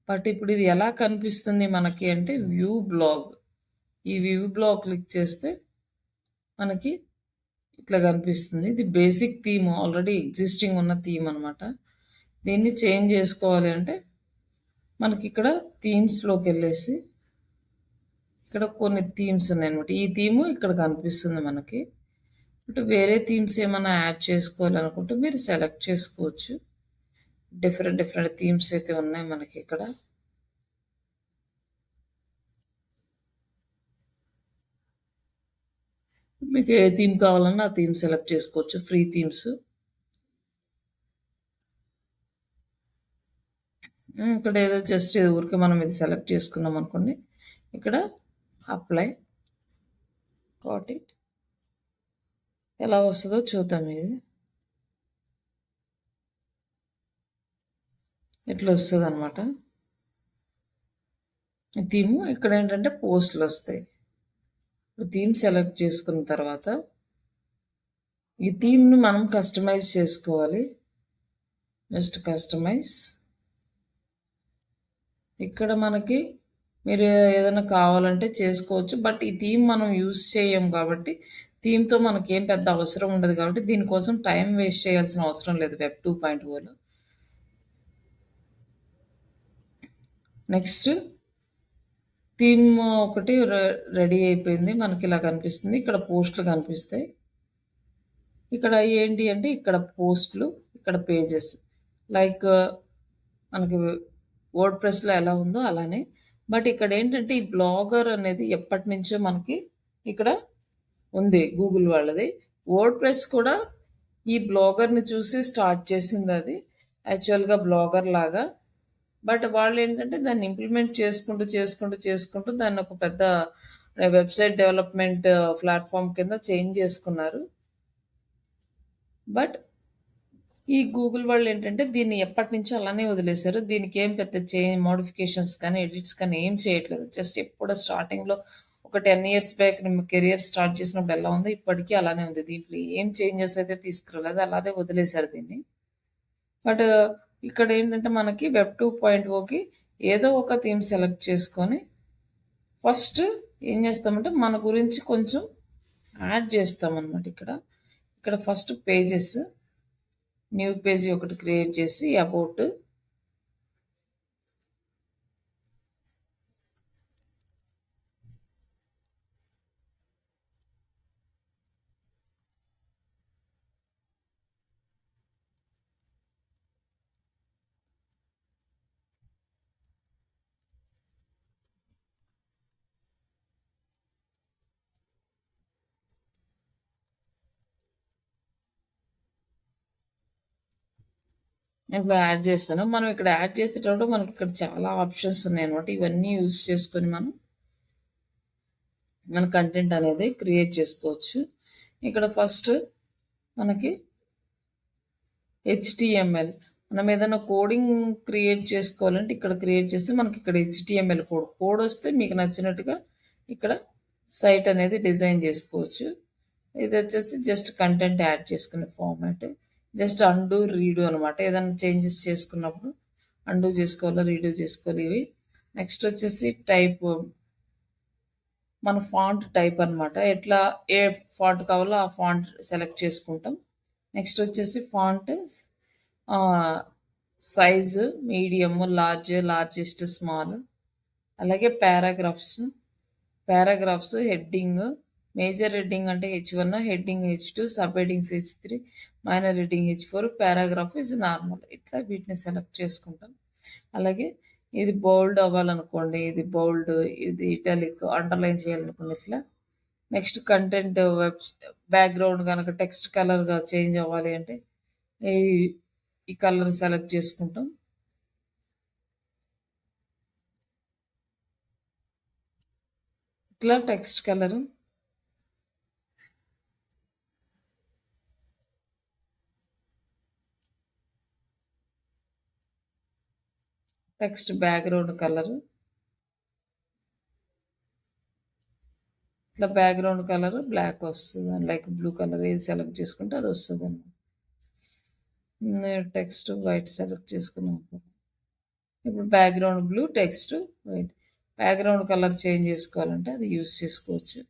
బట్ ఇప్పుడు ఇది ఎలా కనిపిస్తుంది మనకి అంటే వ్యూ బ్లాగ్. ఈ వ్యూ బ్లాగ్ క్లిక్ చేస్తే మనకి ఇట్లా కనిపిస్తుంది. ఇది బేసిక్ థీమ్ ఆల్రెడీ ఎగ్జిస్టింగ్ ఉన్న థీమ్ అనమాట. దీన్ని చేంజ్ చేసుకోవాలి అంటే మనకి ఇక్కడ థీమ్స్‌లోకెళ్ళేసి ఇక్కడ కొన్ని థీమ్స్ ఉన్నాయన్నమాట. ఈ థీమ్ ఇక్కడ కనిపిస్తుంది మనకి. ఇటు వేరే థీమ్స్ ఏమైనా యాడ్ చేసుకోవాలనుకుంటే మీరు సెలెక్ట్ చేసుకోవచ్చు. డిఫరెంట్ డిఫరెంట్ థీమ్స్ అయితే ఉన్నాయి మనకి ఇక్కడ. మీకు ఏ థీమ్ కావాలన్నా ఆ థీమ్ సెలెక్ట్ చేసుకోవచ్చు. Free themes. ఇక్కడ ఏదో జస్ట్ ఊరికే మనం ఇది సెలెక్ట్ చేసుకున్నాం అనుకోండి. ఇక్కడ అప్లై గాట్ ఇట్. ఎలా వస్తుందో చూద్దాం ఇది. ఇట్లా వస్తదనమాట. థీమ్ ఇక్కడ ఏంటంటే పోస్టులు వస్తాయి. ఇప్పుడు థీమ్ సెలెక్ట్ చేసుకున్న తర్వాత ఈ థీమ్‌ని మనం కస్టమైజ్ చేసుకోవాలి. Just customize. ఇక్కడ మనకి మీరు ఏదైనా కావాలంటే చేసుకోవచ్చు. బట్ ఈ థీమ్ మనం యూజ్ చేయం కాబట్టి థీమ్‌తో మనకేం పెద్ద అవసరం ఉండదు కాబట్టి దీనికోసం టైం వేస్ట్ చేయాల్సిన అవసరం లేదు వెబ్ 2.0లో. నెక్స్ట్ థీమ్ ఒకటి రెడీ అయిపోయింది. మనకి ఇలా కనిపిస్తుంది. ఇక్కడ పోస్టులు కనిపిస్తాయి. ఇక్కడ ఏంటి అంటే ఇక్కడ పోస్టులు, ఇక్కడ పేజెస్. లైక్ మనకి వర్డ్ ప్రెస్లో ఎలా ఉందో అలానే. బట్ ఇక్కడ ఏంటంటే ఈ బ్లాగర్ అనేది ఎప్పటి నుంచో మనకి ఇక్కడ ఉంది గూగుల్ వాళ్ళది. వర్డ్ ప్రెస్ కూడా ఈ బ్లాగర్ని చూసి స్టార్ట్ చేసింది అది యాక్చువల్గా బ్లాగర్ లాగా. బట్ వాళ్ళు ఏంటంటే దాన్ని ఇంప్లిమెంట్ చేసుకుంటూ దాన్ని ఒక పెద్ద వెబ్సైట్ డెవలప్మెంట్ ప్లాట్ఫామ్ కింద చేంజ్ చేసుకున్నారు. బట్ ఈ గూగుల్ వాళ్ళు ఏంటంటే దీన్ని ఎప్పటి నుంచో అలానే వదిలేశారు. దీనికి ఏం పెద్ద మోడిఫికేషన్స్ కానీ ఎడిట్స్ కానీ ఏం చేయట్లేదు. జస్ట్ ఎప్పుడో స్టార్టింగ్లో ఒక 10 ఇయర్స్ బ్యాక్ కెరియర్ స్టార్ట్ చేసినప్పుడు ఎలా ఉందో ఇప్పటికీ అలానే ఉంది. దీంట్లో ఏం చేంజెస్ అయితే తీసుకురాలేదు, అలానే వదిలేశారు దీన్ని. బట్ ఇక్కడ ఏంటంటే మనకి వెబ్ 2.0కి ఏదో ఒక థీమ్ సెలెక్ట్ చేసుకొని ఫస్ట్ ఏం చేస్తామంటే మన గురించి కొంచెం యాడ్ చేస్తామన్నమాట. ఇక్కడ ఫస్ట్ పేజెస్ న్యూ పేజ్ ఒకటి క్రియేట్ చేసి అబౌట్ ఇట్లా యాడ్ చేస్తాను. మనం ఇక్కడ యాడ్ చేసేటప్పుడు మనకి ఇక్కడ చాలా ఆప్షన్స్ ఉన్నాయి అనమాట. ఇవన్నీ యూజ్ చేసుకొని మన కంటెంట్ అనేది క్రియేట్ చేసుకోవచ్చు. ఇక్కడ ఫస్ట్ మనకి HTML మనం ఏదైనా కోడింగ్ క్రియేట్ చేసుకోవాలంటే ఇక్కడ క్రియేట్ చేస్తే మనకి ఇక్కడ HTML కోడ్ వస్తే మీకు నచ్చినట్టుగా ఇక్కడ సైట్ అనేది డిజైన్ చేసుకోవచ్చు. ఇది వచ్చేసి జస్ట్ కంటెంట్ యాడ్ చేసుకునే ఫార్మాట్. జస్ట్ అండు రీడు అనమాట. ఏదైనా చేంజెస్ చేసుకున్నప్పుడు అండు చేసుకోవాలి, రీడు చేసుకోవాలి ఇవి. నెక్స్ట్ వచ్చేసి టైప్, మన ఫాంట్ టైప్ అనమాట. ఎట్లా ఏ ఫాంట్ కావాలో ఆ ఫాంట్ సెలెక్ట్ చేసుకుంటాం. నెక్స్ట్ వచ్చేసి font size medium, largest, small. అలాగే పారాగ్రాఫ్స్ హెడ్డింగ్, మేజర్ హెడ్డింగ్ అంటే H1, heading H2, sub headings H3, minor heading H4, paragraph is normal. ఇట్లా వీటిని సెలెక్ట్ చేసుకుంటాం. అలాగే ఇది బోల్డ్ అవ్వాలనుకోండి, ఇది బోల్డ్, ఇది ఇటాలిక్, అండర్లైన్ చేయాలనుకోండి ఇట్లా. నెక్స్ట్ కంటెంట్ బ్యాక్గ్రౌండ్ కనుక టెక్స్ట్ కలర్గా చేంజ్ అవ్వాలి అంటే ఈ కలర్ సెలెక్ట్ చేసుకుంటాం. ఇట్లా text colour, text background colour, ఇట్లా బ్యాక్గ్రౌండ్ కలర్ బ్లాక్ వస్తుంది, లైక్ బ్లూ కలర్ ఏది సెలెక్ట్ చేసుకుంటే అది వస్తుంది అన్నమాట. టెక్స్ట్ వైట్ సెలెక్ట్ చేసుకున్నాం. ఇప్పుడు background blue, text white. Background colour change చేసుకోవాలంటే అది యూస్ చేసుకోవచ్చు.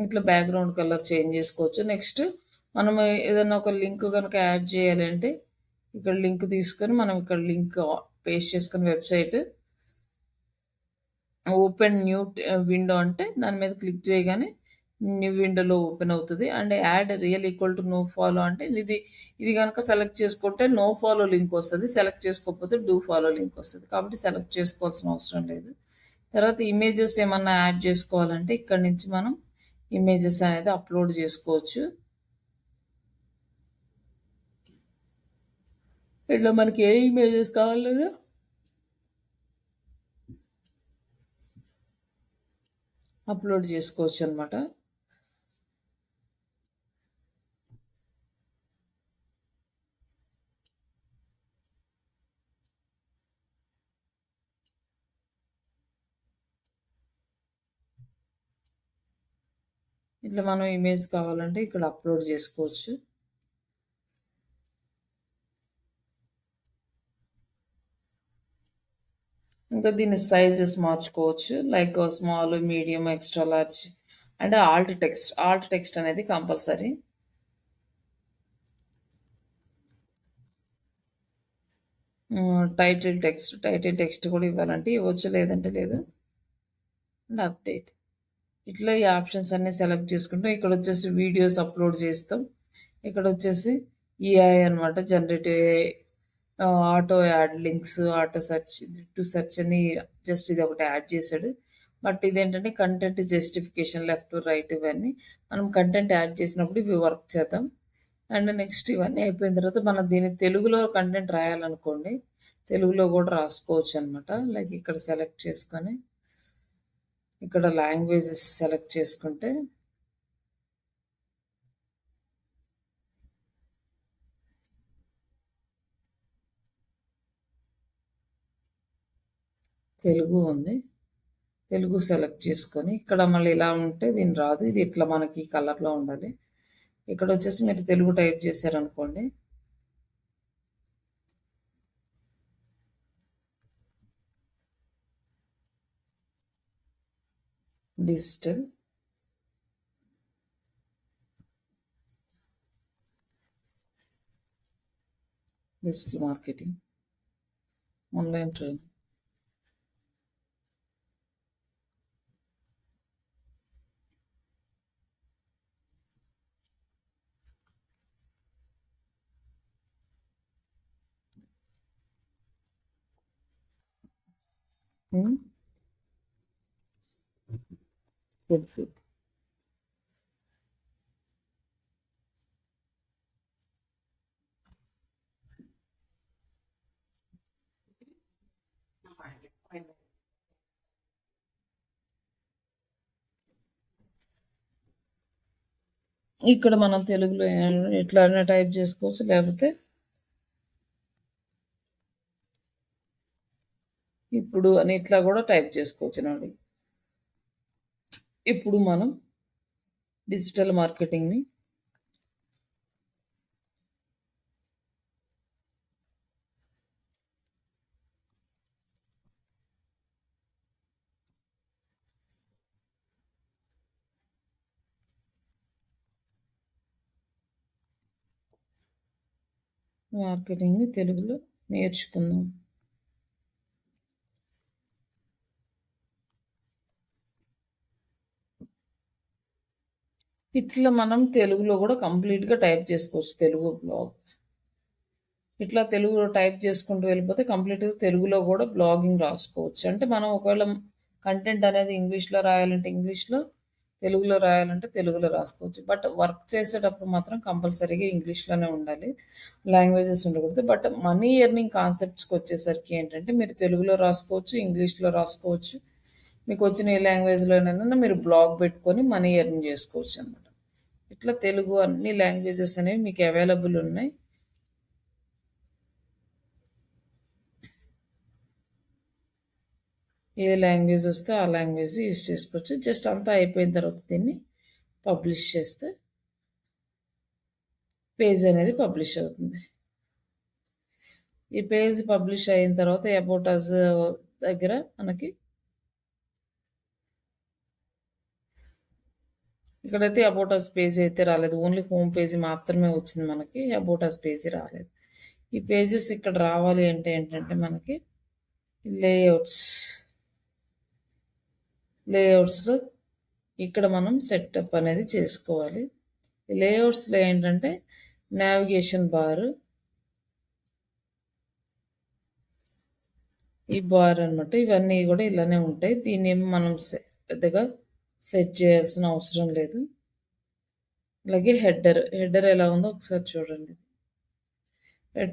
ఇట్లా బ్యాక్గ్రౌండ్ కలర్ చేంజ్ చేసుకోవచ్చు. నెక్స్ట్ మనం ఏదైనా ఒక లింక్ కనుక యాడ్ చేయాలి అంటే ఇక్కడ లింక్ తీసుకొని మనం ఇక్కడ లింక్ పేస్ట్ చేసుకొని వెబ్సైట్ ఓపెన్ న్యూ విండో అంటే దాని మీద క్లిక్ చేయగానే న్యూ విండోలో ఓపెన్ అవుతుంది. And add real equal to know follow అంటే ఇది కనుక సెలెక్ట్ చేసుకుంటే నో ఫాలో లింక్ వస్తుంది, సెలెక్ట్ చేసుకోకపోతే డూ ఫాలో లింక్ వస్తుంది. కాబట్టి సెలెక్ట్ చేసుకోవాల్సిన అవసరం లేదు. తర్వాత ఇమేజెస్ ఏమన్నా యాడ్ చేసుకోవాలంటే ఇక్కడ నుంచి మనం ఇమేజెస్ అనేది అప్లోడ్ చేసుకోవచ్చు. ఇట్లా మనకి ఏ ఇమేజెస్ కావాలో అప్లోడ్ చేసుకోవచ్చు అనమాట. ఇట్లా మనం ఇమేజ్ కావాలంటే ఇక్కడ అప్లోడ్ చేసుకోవచ్చు. ఇంకా దీని సైజెస్ మార్చుకోవచ్చు, like small, medium, extra large, and Alt text అనేది కంపల్సరీ. టైటిల్ టెక్స్ట్ కూడా ఇవ్వాలంటే ఇవ్వచ్చు, లేదంటే లేదు. And update. ఇట్లా ఈ ఆప్షన్స్ అన్నీ సెలెక్ట్ చేసుకుంటే ఇక్కడ వచ్చేసి వీడియోస్ అప్లోడ్ చేస్తాం. ఇక్కడ వచ్చేసి ఈఐ అనమాట, generative auto add links, auto search, to search అని జస్ట్ ఇది ఒకటి యాడ్ చేశాడు. బట్ ఇదేంటంటే content justification, left to right, ఇవన్నీ మనం కంటెంట్ యాడ్ చేసినప్పుడు ఇవి వర్క్ చేద్దాం. అండ్ నెక్స్ట్ ఇవన్నీ అయిపోయిన తర్వాత మనం దీన్ని తెలుగులో కంటెంట్ రాయాలనుకోండి, తెలుగులో కూడా రాసుకోవచ్చు అనమాట. లైక్ ఇక్కడ సెలెక్ట్ చేసుకొని ఇక్కడ లాంగ్వేజెస్ సెలెక్ట్ చేసుకుంటే తెలుగు ఉంది. తెలుగు సెలెక్ట్ చేసుకొని ఇక్కడ మళ్ళీ ఇలా ఉంటే దీని రాదు, ఇది ఇట్లా మనకి కలర్లో ఉండాలి. ఇక్కడ వచ్చేసి మీరు తెలుగు టైప్ చేశారనుకోండి, digital marketing, online training. Good. ఇక్కడ మనం తెలుగులో ఎట్లా టైప్ చేసుకోవచ్చు, లేకపోతే ఇప్పుడు అని ఇట్లా కూడా టైప్ చేసుకోవచ్చు అండి. ఇప్పుడు మనం డిజిటల్ మార్కెటింగ్ని తెలుగులో నేర్చుకుందాం. ఇట్లా మనం తెలుగులో కూడా కంప్లీట్గా టైప్ చేసుకోవచ్చు తెలుగు బ్లాగ్. ఇట్లా తెలుగులో టైప్ చేసుకుంటూ వెళ్ళిపోతే కంప్లీట్గా తెలుగులో కూడా బ్లాగింగ్ రాసుకోవచ్చు. అంటే మనం ఒకవేళ కంటెంట్ అనేది ఇంగ్లీష్లో రాయాలంటే ఇంగ్లీష్లో, తెలుగులో రాయాలంటే తెలుగులో రాసుకోవచ్చు. బట్ వర్క్ చేసేటప్పుడు మాత్రం కంపల్సరీగా ఇంగ్లీష్లోనే ఉండాలి, లాంగ్వేజెస్ ఉండకూడదు. బట్ మనీ ఎర్నింగ్ కాన్సెప్ట్స్కి వచ్చేసరికి ఏంటంటే మీరు తెలుగులో రాసుకోవచ్చు, ఇంగ్లీష్లో రాసుకోవచ్చు. మీకు వచ్చిన ఏ లాంగ్వేజ్లోనైనా మీరు బ్లాగ్ పెట్టుకొని మనీ ఎర్న్ చేసుకోవచ్చు అనమాట. ఇట్లా తెలుగు అన్ని లాంగ్వేజెస్ అనేవి మీకు అవైలబుల్ ఉన్నాయి. ఏ లాంగ్వేజ్ వస్తే ఆ లాంగ్వేజ్ యూజ్ చేసుకోవచ్చు. జస్ట్ అంతా అయిపోయిన తర్వాత దీన్ని పబ్లిష్ చేస్తే పేజ్ అనేది పబ్లిష్ అవుతుంది. ఈ పేజ్ పబ్లిష్ అయిన తర్వాత అబౌట్ అస్ దగ్గర మనకి ఇక్కడైతే అబౌట్ అస్ పేజ్ అయితే రాలేదు, ఓన్లీ హోమ్ పేజ్ మాత్రమే వచ్చింది మనకి, అబౌట్ అస్ పేజ్ రాలేదు. ఈ పేజెస్ ఇక్కడ రావాలి అంటే ఏంటంటే మనకి లేఅవుట్స్లో ఇక్కడ మనం సెటప్ అనేది చేసుకోవాలి. లేఅవుట్స్లో ఏంటంటే నావిగేషన్ బార్, ఈ బార్ అనమాట, ఇవన్నీ కూడా ఇలానే ఉంటాయి. దీన్ని ఏమి మనం పెద్దగా సెట్ చేయాల్సిన అవసరం లేదు. అలాగే హెడర్ ఎలా ఉందో ఒకసారి చూడండి.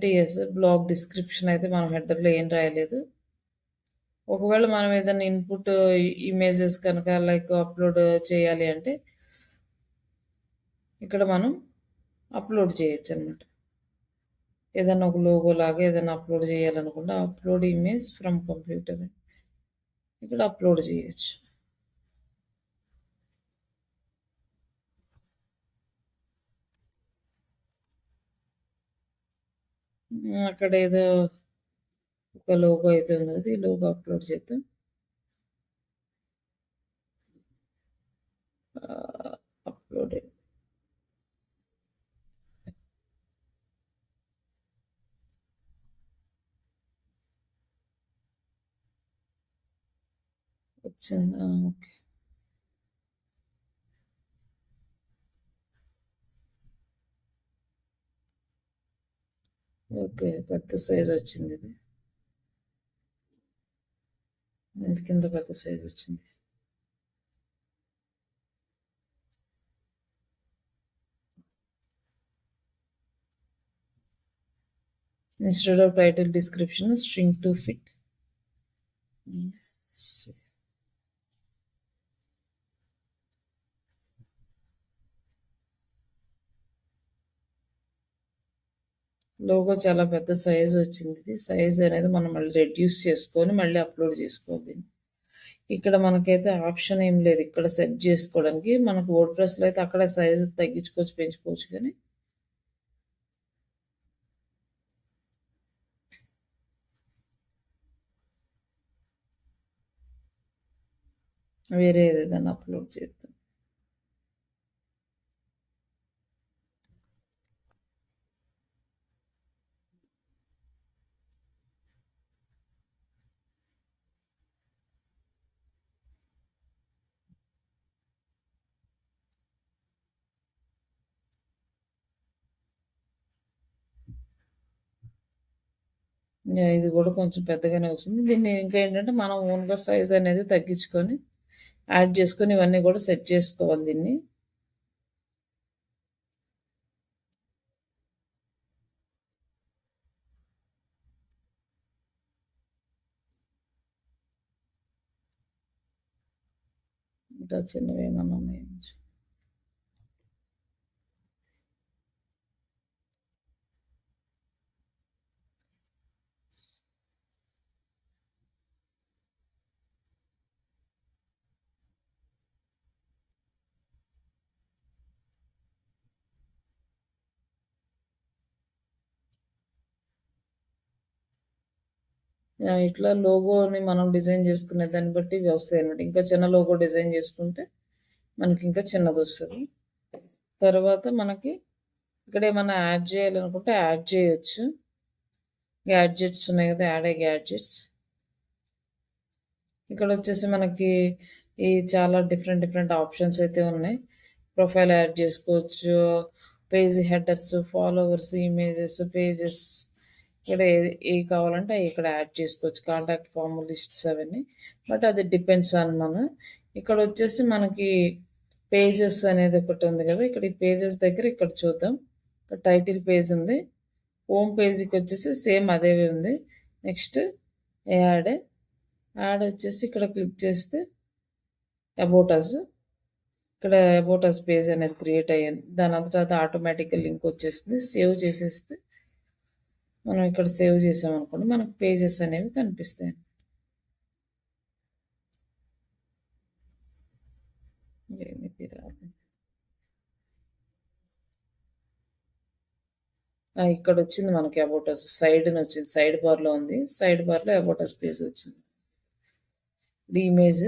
టీఎస్ బ్లాగ్ డిస్క్రిప్షన్ అయితే మనం హెడర్లో ఏం రాయలేదు. ఒకవేళ మనం ఏదైనా ఇన్పుట్ ఇమేజెస్ కనుక లైక్ అప్లోడ్ చేయాలి అంటే ఇక్కడ మనం అప్లోడ్ చేయొచ్చు అనమాట. ఏదైనా ఒక లోగో లాగా ఏదైనా అప్లోడ్ చేయాలనుకుంటే అప్లోడ్ ఇమేజ్ ఫ్రమ్ కంప్యూటర్, ఇక్కడ అప్లోడ్ చేయొచ్చు. అక్కడ ఏదో ఒక లోగో అయితే ఉన్నది, ఈ లోగో అప్లోడ్ చేద్దాం. వచ్చిందా? ఓకే. ఓకే. పెద్ద సైజ్ వచ్చింది ఇది. ఇది కింద పెద్ద సైజ్ వచ్చింది. Instead of title description, string to fit. Logo చాలా పెద్ద సైజ్ వచ్చింది. ఇది సైజ్ అనేది మనం మళ్ళీ రెడ్యూస్ చేసుకొని మళ్ళీ అప్లోడ్ చేసుకోవాలి. ఇక్కడ మనకైతే ఆప్షన్ ఏం లేదు ఇక్కడ సెట్ చేసుకోవడానికి. మనకు వర్డ్ ప్రెస్లో అయితే అక్కడ సైజ్ తగ్గించుకోవచ్చు, పెంచుకోవచ్చు. కానీ వేరే ఏదైనా అప్లోడ్ చేద్దాం. ఇది కూడా కొంచెం పెద్దగానే వచ్చింది. దీన్ని ఇంకా ఏంటంటే మనం ఓన్గా సైజ్ అనేది తగ్గించుకొని యాడ్ చేసుకొని ఇవన్నీ కూడా సెట్ చేసుకోవాలి దీన్ని. ఇంకా చిన్నవి ఏమన్నా ఉన్నాయి. ఇట్లా లోగోని మనం డిజైన్ చేసుకునే దాన్ని బట్టి ఇవి వస్తాయి అన్నమాట. ఇంకా చిన్న లోగో డిజైన్ చేసుకుంటే మనకి ఇంకా చిన్నది వస్తుంది. తర్వాత మనకి ఇక్కడ ఏమన్నా యాడ్ చేయాలనుకుంటే యాడ్ చేయొచ్చు. గ్యాడ్జెట్స్ ఉన్నాయి కదా, యాడ్ అయ్యే గ్యాడ్జెట్స్. ఇక్కడ వచ్చేసి మనకి ఈ చాలా డిఫరెంట్ ఆప్షన్స్ అయితే ఉన్నాయి. ప్రొఫైల్ యాడ్ చేసుకోవచ్చు, page headers, followers, images, pages, ఇక్కడ ఏ కావాలంటే అవి ఇక్కడ యాడ్ చేసుకోవచ్చు. కాంటాక్ట్ ఫామ్, లిస్ట్స్ అవన్నీ. బట్ అది డిపెండ్స్ ఆన్ మన. ఇక్కడ వచ్చేసి మనకి పేజెస్ అనేది ఒకటి ఉంది కదా, ఇక్కడ ఈ పేజెస్ దగ్గర ఇక్కడ చూద్దాం. ఇక్కడ టైటిల్ పేజ్ ఉంది. హోమ్ పేజీకి వచ్చేసి సేమ్ అదే ఉంది. నెక్స్ట్ యాడ్ వచ్చేసి ఇక్కడ క్లిక్ చేస్తే అబౌట్ అస్, ఇక్కడ అబౌట్ అస్ పేజ్ అనేది క్రియేట్ అయ్యింది. దాని అంతటా అది ఆటోమేటిక్గా లింక్ వచ్చేస్తుంది. సేవ్ చేసేస్తే మనం ఇక్కడ సేవ్ చేసామనుకోండి మనకు పేజెస్ అనేవి కనిపిస్తాయి. ఇక్కడ వచ్చింది మనకి అబౌట్ అస్, సైడ్ వచ్చింది, సైడ్ బార్లో ఉంది. సైడ్ బార్లో అబౌట్ అస్ పేజ్ వచ్చింది. ఇమేజ్.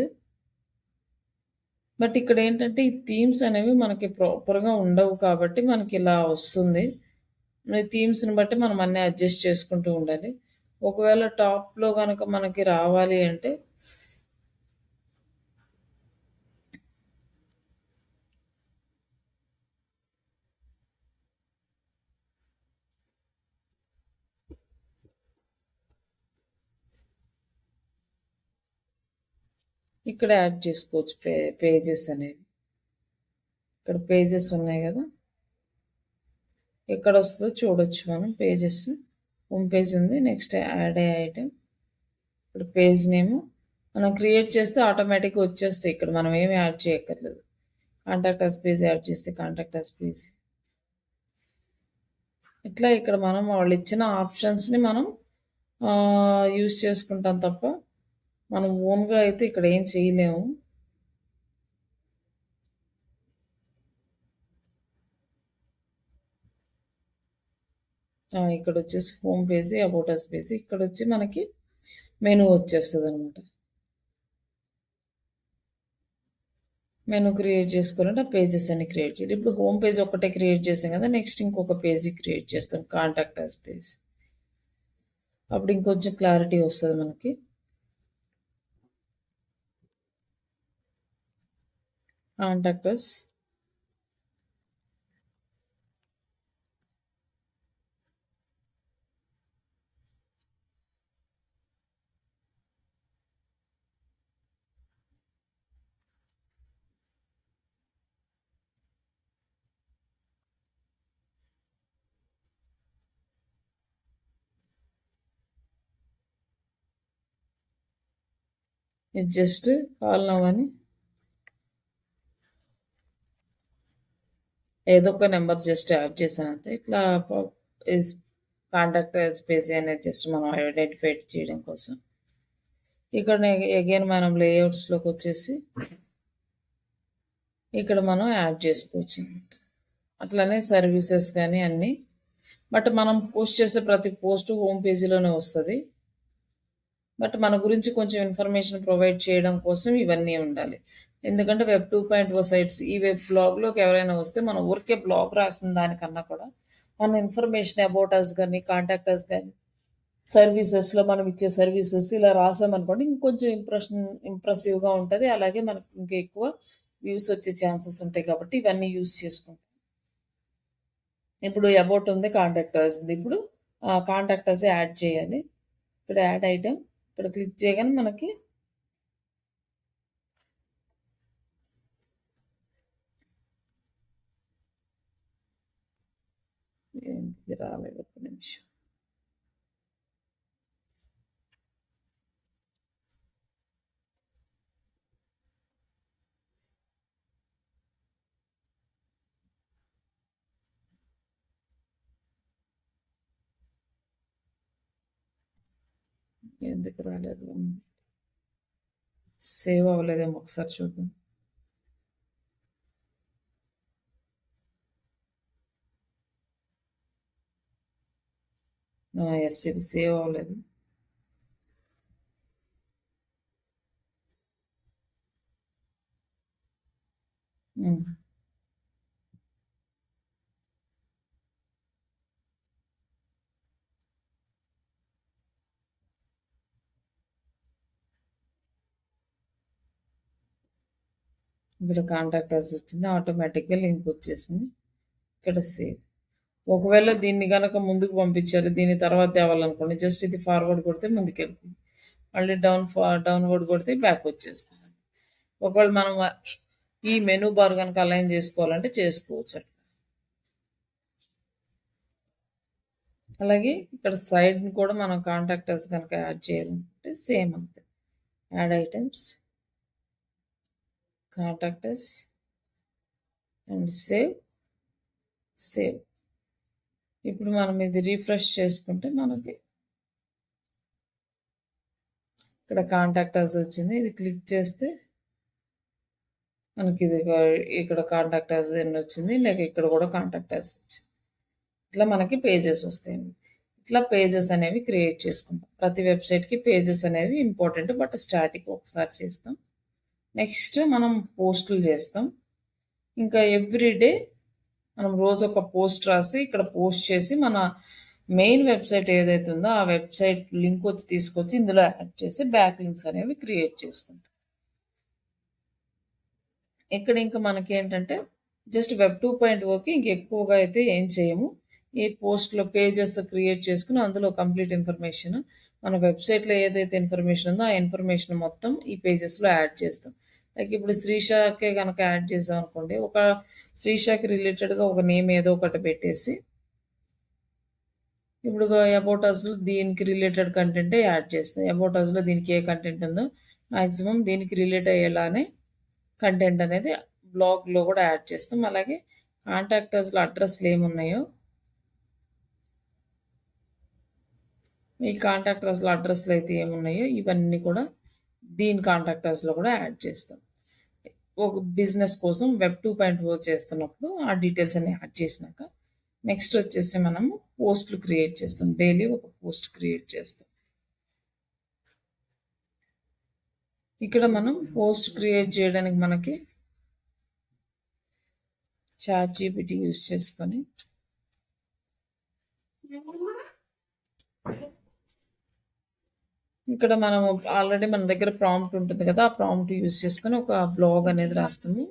బట్ ఇక్కడ ఏంటంటే ఈ థీమ్స్ అనేవి మనకి ప్రాపర్గా ఉండవు కాబట్టి మనకి ఇలా వస్తుంది. థీమ్స్ని బట్టి మనం అన్నీ అడ్జస్ట్ చేసుకుంటూ ఉండాలి. ఒకవేళ టాప్లో కనుక మనకి రావాలి అంటే ఇక్కడ యాడ్ చేసుకోవచ్చు పేజెస్ అనేవి. ఇక్కడ పేజెస్ ఉన్నాయి కదా, ఎక్కడ వస్తుందో చూడొచ్చు మనం. పేజెస్ హోమ్ పేజ్ ఉంది. నెక్స్ట్ యాడ్ ఏ ఐటెం. ఇక్కడ పేజ్ నేమ్ మనం క్రియేట్ చేస్తే ఆటోమేటిక్గా వచ్చేస్తాయి. ఇక్కడ మనం ఏమి యాడ్ చేయక్కర్లేదు. కాంటాక్ట్ అస్ పేజ్ యాడ్ చేస్తే కాంటాక్ట్ అస్ పేజ్. ఇట్లా ఇక్కడ మనం వాళ్ళు ఇచ్చిన ఆప్షన్స్ని మనం యూజ్ చేసుకుంటాం తప్ప మనం ఓన్గా అయితే ఇక్కడ ఏం చేయలేము. ఇక్కడ వచ్చేసి home page, about us page. ఇక్కడ వచ్చి మనకి మెనూ వచ్చేస్తుంది అనమాట. మెనూ క్రియేట్ చేసుకోవాలంటే ఆ పేజెస్ అన్ని క్రియేట్ చేయాలి. ఇప్పుడు హోమ్ పేజ్ ఒకటే క్రియేట్ చేసాం కదా, నెక్స్ట్ ఇంకొక పేజీ క్రియేట్ చేస్తాం, కాంటాక్ట్ అస్ పేజ్. అప్పుడు ఇంకొంచెం క్లారిటీ వస్తుంది మనకి. కాంటాక్ట్ అస్, ఇది జస్ట్ కాల్ నౌ అని ఏదో ఒక నెంబర్ జస్ట్ యాడ్ చేశాను అంతే. ఇట్లా కాంటాక్ట్ స్పేస్ అనేది జస్ట్ మనం ఐడెంటిఫై చేయడం కోసం. ఇక్కడ అగైన్ మనం లేఅవుట్స్లోకి వచ్చేసి ఇక్కడ మనం యాడ్ చేసుకోవచ్చు అనమాట. అట్లనే సర్వీసెస్ కానీ అన్నీ. బట్ మనం పోస్ట్ చేసే ప్రతి పోస్టు హోమ్ పేజీలోనే వస్తుంది. బట్ మన గురించి కొంచెం ఇన్ఫర్మేషన్ ప్రొవైడ్ చేయడం కోసం ఇవన్నీ ఉండాలి. ఎందుకంటే వెబ్ 2.0 సైట్స్ ఈ వెబ్ బ్లాగ్లోకి ఎవరైనా వస్తే మనం ఊరికే బ్లాగ్ రాసిన దానికన్నా కూడా మన ఇన్ఫర్మేషన్ అబౌట్ అస్ కానీ కాంటాక్ట్ అస్ కానీ సర్వీసెస్లో మనం ఇచ్చే సర్వీసెస్ ఇలా రాసామనుకోండి ఇంకొంచెం ఇంప్రెసివ్గా ఉంటుంది. అలాగే మనకు ఇంకా ఎక్కువ వ్యూస్ వచ్చే ఛాన్సెస్ ఉంటాయి కాబట్టి ఇవన్నీ యూస్ చేసుకుంటాం. ఇప్పుడు అబౌట్ ఉంది, కాంటాక్ట్ అస్ ఉంది. ఇప్పుడు కాంటాక్ట్ అస్ యాడ్ చేయాలి. ఇక్కడ యాడ్ ఐటమ్ ఇక్కడ క్లిక్ చేయగానే మనకి ఏంటిది రాలేదు, ఒక్క నిమిషం. ఎందుకు రాలేదు, సేవ్ అవ్వలేదేమో ఒకసారి చూద్దాం. ఎస్, ఇది సేవ్ అవ్వలేదు. ఇక్కడ కాంటాక్ట్ అస్ వచ్చింది, ఆటోమేటిక్గా లింక్ వచ్చేసింది. ఇక్కడ సేవ్. ఒకవేళ దీన్ని కనుక ముందుకు పంపించాలి, దీని తర్వాత తేవాలనుకోండి, జస్ట్ ఇది ఫార్వర్డ్ కొడితే ముందుకు వెళ్తుంది, మళ్ళీ డౌన్వర్డ్ కొడితే బ్యాక్ వచ్చేస్తుంది. ఒకవేళ మనం ఈ మెనూ బార్ కనుక అలైన్ చేసుకోవాలంటే చేసుకోవచ్చు. అలాగే ఇక్కడ సైడ్ని కూడా మనం కాంటాక్ట్ అస్ కనుక యాడ్ చేయాలంటే సేమ్ అంతే. Add items, contact us and save. ఇప్పుడు మనం ఇది రీఫ్రెష్ చేసుకుంటే మనకి ఇక్కడ కాంటాక్ట్ అస్ వచ్చింది. ఇది క్లిక్ చేస్తే మనకి ఇది ఇక్కడ కాంటాక్ట్ అస్ అని వచ్చింది, లేక ఇక్కడ కూడా కాంటాక్ట్ అస్ వచ్చింది. ఇట్లా మనకి పేజెస్ వస్తాయండి. ఇట్లా పేజెస్ అనేవి క్రియేట్ చేసుకుంటాం. ప్రతి వెబ్సైట్కి పేజెస్ అనేవి ఇంపార్టెంట్, బట్ స్టాటిక్ ఒకసారి చేస్తాం. నెక్స్ట్ మనం పోస్టులు చేస్తాం. ఇంకా ఎవ్రీడే మనం రోజు ఒక పోస్ట్ రాసి ఇక్కడ పోస్ట్ చేసి మన మెయిన్ వెబ్సైట్ ఏదైతే ఉందో ఆ వెబ్సైట్ లింక్ వచ్చి తీసుకొచ్చి ఇందులో యాడ్ చేసి బ్యాక్ లింక్స్ అనేవి క్రియేట్ చేసుకుంటాం. ఇక్కడ ఇంకా మనకి ఏంటంటే జస్ట్ వెబ్ 2.0కి ఇంకెక్కువగా అయితే ఏం చేయము. ఈ పోస్ట్లో పేజెస్ క్రియేట్ చేసుకుని అందులో కంప్లీట్ ఇన్ఫర్మేషన్ మన వెబ్సైట్లో ఏదైతే ఇన్ఫర్మేషన్ ఉందో ఆ ఇన్ఫర్మేషన్ మొత్తం ఈ పేజెస్లో యాడ్ చేస్తాం. లైక్ ఇప్పుడు శ్రీషాకే కనుక యాడ్ చేసాం అనుకోండి, ఒక శ్రీషాకి రిలేటెడ్గా ఒక నేమ్ ఏదో ఒకటి పెట్టేసి ఇప్పుడు అబౌట్ అస్లో దీనికి రిలేటెడ్ కంటెంటే యాడ్ చేస్తాం. అబౌట్ అస్లో దీనికి ఏ కంటెంట్ ఉందో మ్యాక్సిమం దీనికి రిలేట్ అయ్యేలానే కంటెంట్ అనేది బ్లాగ్లో కూడా యాడ్ చేస్తాం. అలాగే కాంటాక్ట్ అస్లో అడ్రస్లు ఏమున్నాయో ఈ కాంటాక్ట్ అస్లో అడ్రస్లు అయితే ఏమున్నాయో ఇవన్నీ కూడా దీని కాంటాక్ట్ అస్లో కూడా యాడ్ చేస్తాం. ఒక బిజినెస్ కోసం వెబ్ 2.0 చేస్తున్నప్పుడు ఆ డీటెయిల్స్ అన్ని యాడ్ చేసినాక నెక్స్ట్ వచ్చేసి మనము పోస్టులు క్రియేట్ చేస్తాం. డైలీ ఒక పోస్ట్ క్రియేట్ చేస్తాం. ఇక్కడ మనం పోస్ట్ క్రియేట్ చేయడానికి మనకి ChatGPT యూజ్ చేసుకొని ఇక్కడ మనము ఆల్రెడీ మన దగ్గర ప్రాంప్ట్ ఉంటుంది కదా, ఆ ప్రాంప్ట్ యూజ్ చేసుకొని ఒక బ్లాగ్ అనేది రాస్తాము.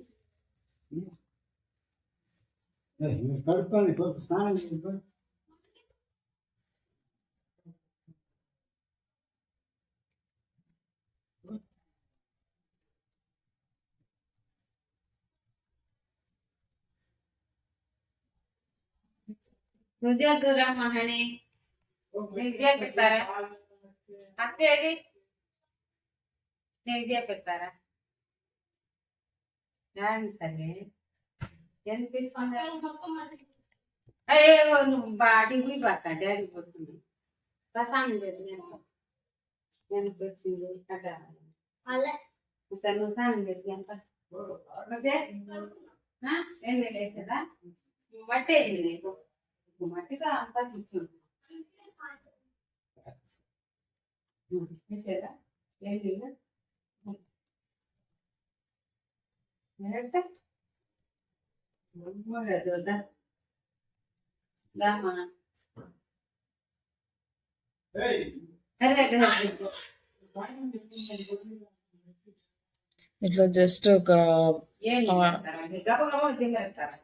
కడుక్కోండి స్నానం చేయండి. నువ్వు దూరం మహని నీకు చేపిస్తారా అక్కేది నీకు చేపిస్తారా తల్లి ఎందుకు తీసుకున్నారు అయ్యో నువ్వు బాడీ పోయి బాక డాడీ కొడుతుంది ప్రసాదం లేదు నేను వచ్చింది అట్లా నువ్వు సాయం చెప్పి ఎంత ఓకే ఏం వేసేదా మట్టి అయింది నీకు మట్టిగా అంతా కూర్చుంది వేసేదా ఏం లేదు దామా ఇట్లా జస్ట్ ఒక ఏం గబ గబ తింగేస్తారా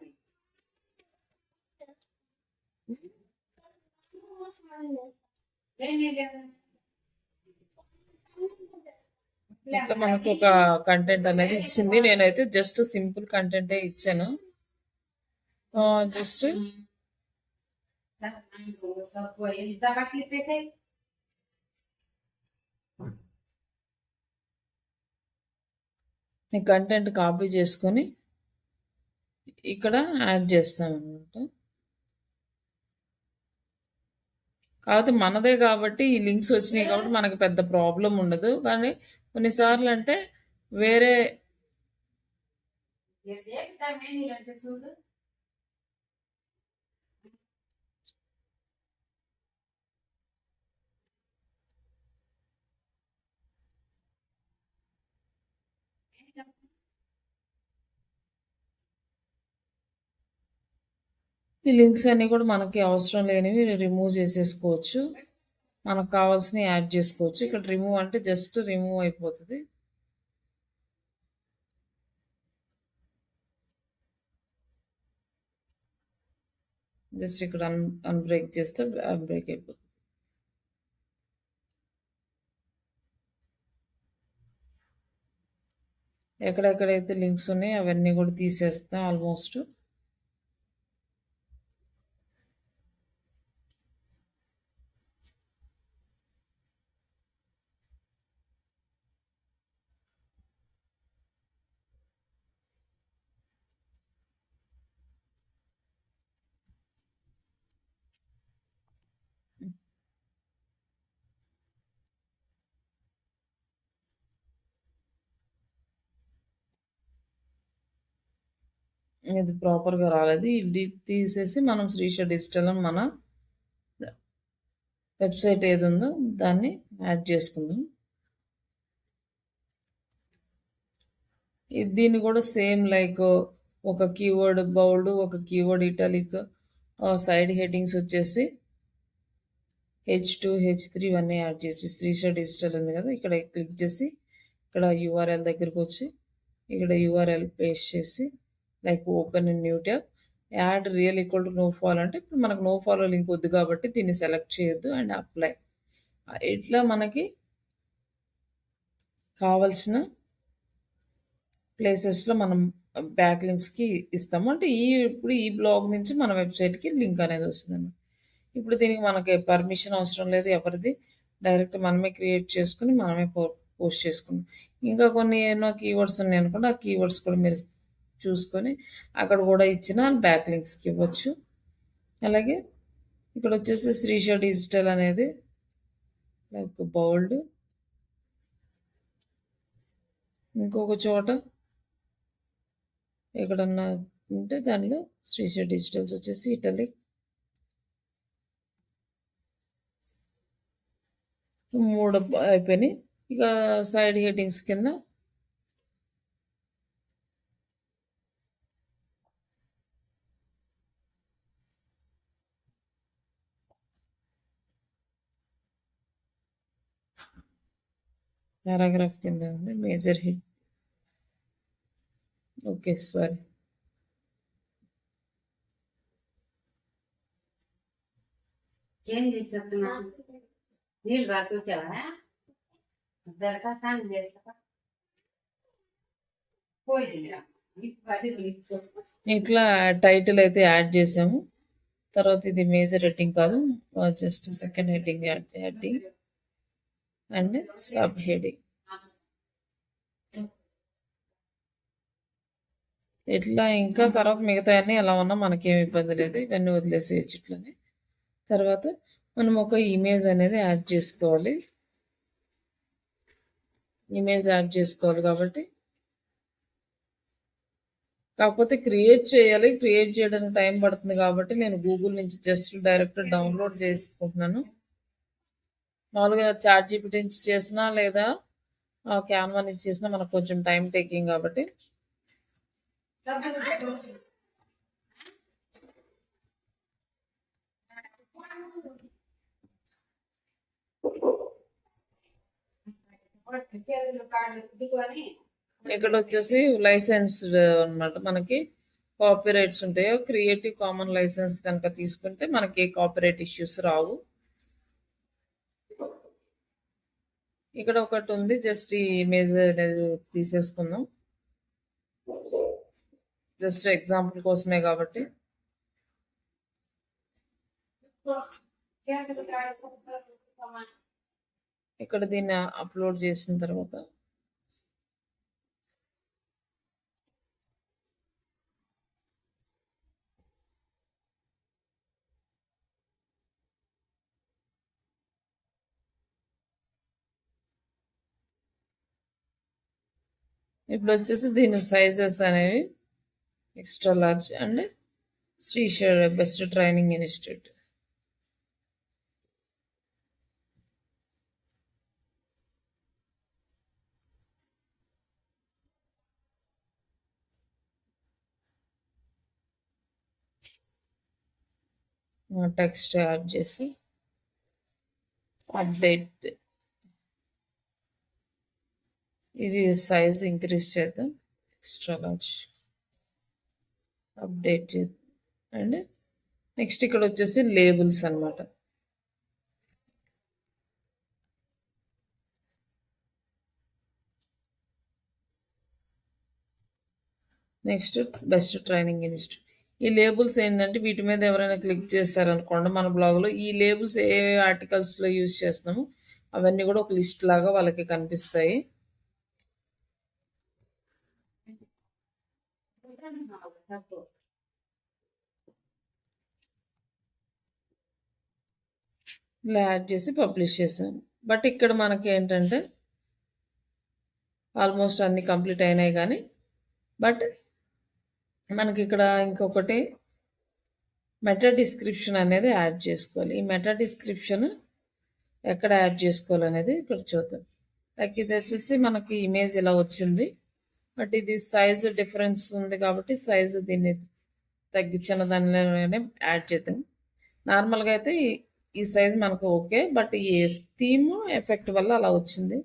ఏం లేదు ఇట్లా మనకు ఒక కంటెంట్ అనేది ఇచ్చింది. నేనైతే జస్ట్ సింపుల్ కంటెంటే ఇచ్చాను. జస్ట్ బట్టలు ఇప్పేసాయి ఈ కంటెంట్ కాపీ చేసుకొని ఇక్కడ యాడ్ చేస్తాను అనమాట. కాకపోతే మనదే కాబట్టి ఈ లింక్స్ వచ్చినాయి కాబట్టి మనకు పెద్ద ప్రాబ్లం ఉండదు. కానీ కొన్నిసార్లు అంటే వేరే చూడు ఈ లింక్స్ అన్నీ కూడా మనకి అవసరం లేనివి రిమూవ్ చేసేసుకోవచ్చు. మనకు కావాల్సినవి యాడ్ చేసుకోవచ్చు. ఇక్కడ రిమూవ్ అంటే జస్ట్ రిమూవ్ అయిపోతుంది. జస్ట్ ఇక్కడ అన్బ్రేక్ చేస్తే బ్రేక్ అయిపోతుంది. ఎక్కడెక్కడైతే లింక్స్ ఉన్నాయో అవన్నీ కూడా తీసేస్తాం ఆల్మోస్ట్. ఇది ప్రాపర్గా రాలేదు. ఇది తీసేసి మనం శ్రీష డిజిటల్ అని మన వెబ్సైట్ ఏది ఉందో దాన్ని యాడ్ చేసుకుందాం. దీన్ని కూడా సేమ్ లైక్ ఒక కీవర్డ్ బౌల్డ్, ఒక కీవర్డ్ ఇటాలిక్, సైడ్ హెడ్డింగ్స్ వచ్చేసి H2 H3 ఇవన్నీ యాడ్ చేసి శ్రీష డిజిటల్ ఉంది కదా, ఇక్కడ క్లిక్ చేసి ఇక్కడ యూఆర్ఎల్ దగ్గరకు వచ్చి ఇక్కడ యూఆర్ఎల్ పేస్ట్ చేసి like open in new tab, add real equal to know follow అంటే ఇప్పుడు మనకు నో ఫాలో లింక్ వద్దు కాబట్టి దీన్ని సెలెక్ట్ చేయొద్దు అండ్ అప్లై. ఇట్లా మనకి కావలసిన ప్లేసెస్లో మనం బ్యాక్ లింక్స్కి ఇస్తాము. అంటే ఇప్పుడు ఈ బ్లాగ్ నుంచి మన వెబ్సైట్కి లింక్ అనేది వస్తుంది. ఇప్పుడు దీనికి మనకి పర్మిషన్ అవసరం లేదు ఎవరిది, డైరెక్ట్ మనమే క్రియేట్ చేసుకుని మనమే పోస్ట్ చేసుకున్నాం. ఇంకా కొన్ని ఏమో కీవర్డ్స్ ఉన్నాయి అనుకోండి, ఆ కీవర్డ్స్ కూడా మీరు చూసుకొని అక్కడ కూడా ఇచ్చిన బ్యాక్ లింక్స్కి ఇవ్వచ్చు. అలాగే ఇక్కడ వచ్చేసి శ్రీష డిజిటల్ అనేది లైక్ బౌల్డ్, ఇంకొక చోట ఎక్కడన్నా ఉంటే దానిలో శ్రీష డిజిటల్స్ వచ్చేసి ఇటలిక్, 3 అయిపోయినాయి. ఇక సైడ్ హెడ్డింగ్స్ కింద పారాగ్రాఫ్ కింద ఉంది మేజర్ హెడ్. ఓకే సారీ, ఏం తీసుకొస్తున్నా నీళ్ళు బాగా కూర్చోవా దరఖాస్తు చేస్తా పోయింది ఇట్లా టైటిల్ అయితే యాడ్ చేసాము. తర్వాత ఇది మేజర్ హెడ్డింగ్ కాదు, just second heading heading and sub heading. ఇట్లా ఇంకా తర్వాత మిగతా అన్నీ ఎలా ఉన్నా మనకేం ఇబ్బంది లేదు, ఇవన్నీ వదిలేసేయచ్చు ఇట్లని. తర్వాత మనం ఒక ఇమేజ్ అనేది యాడ్ చేసుకోవాలి. ఇమేజ్ యాడ్ చేసుకోవాలి కాబట్టి కాకపోతే క్రియేట్ చేయాలి. క్రియేట్ చేయడానికి టైం పడుతుంది కాబట్టి నేను గూగుల్ నుంచి జస్ట్ డైరెక్ట్ డౌన్లోడ్ చేసుకుంటున్నాను. మామూలుగా చాట్ జీపీటీ నుంచి చేసినా లేదా క్యాన్వా నుంచి చేసినా మనకు కొంచెం టైం టేకింగ్ కాబట్టి ఇక్కడ వచ్చేసి లైసెన్స్ అన్నమాట. మనకి కాపీరైట్స్ ఉంటాయో క్రియేటివ్ కామన్ లైసెన్స్ కనుక తీసుకుంటే మనకి కాపీరైట్ ఇష్యూస్ రావు. ఇక్కడ ఒకటి ఉంది, జస్ట్ ఈ ఇమేజ్ అనేది తీసేసుకుందాం, జస్ట్ ఎగ్జాంపుల్ కోసమే కాబట్టి. ఇక్కడ దీన్ని అప్లోడ్ చేసిన తర్వాత ఇప్పుడు వచ్చేసి దీని సైజెస్ అనేవి ఎక్స్ట్రా లార్జ్ అండ్ శ్రీశైర్ best training institute. Text add చేసి అప్డేట్, ఇది సైజ్ ఇంక్రీజ్ చేద్దాం, ఎక్స్ట్రా లార్జ్ అప్డేట్ చేద్దాం. అండ్ నెక్స్ట్ ఇక్కడ వచ్చేసి లేబుల్స్ అన్నమాట. Next best training institute. ఈ లేబుల్స్ ఏంటంటే వీటి మీద ఎవరైనా క్లిక్ చేశారనుకోండి మన బ్లాగ్లో, ఈ లేబుల్స్ ఏ ఆర్టికల్స్లో యూజ్ చేస్తున్నామో అవన్నీ కూడా ఒక లిస్ట్ లాగా వాళ్ళకి కనిపిస్తాయి. ఇలా యాడ్ చేసి పబ్లిష్ చేసాం. బట్ ఇక్కడ మనకి ఏంటంటే ఆల్మోస్ట్ అన్నీ కంప్లీట్ అయినాయి కానీ, బట్ మనకి ఇక్కడ ఇంకొకటి మెటా డిస్క్రిప్షన్ అనేది యాడ్ చేసుకోవాలి. ఈ మెటా డిస్క్రిప్షన్ ఎక్కడ యాడ్ చేసుకోవాలనేది ఇక్కడ చూద్దాం. లైక్ ఇది వచ్చేసి మనకి ఇమేజ్ ఇలా వచ్చింది, బట్ ఇది సైజు డిఫరెన్స్ ఉంది కాబట్టి సైజు దీన్ని తగ్గించిన దానిలోనే యాడ్ చేద్దాం. నార్మల్గా అయితే ఈ సైజ్ మనకు ఓకే, బట్ ఈ థీమ్ ఎఫెక్ట్ వల్ల అలా వచ్చింది.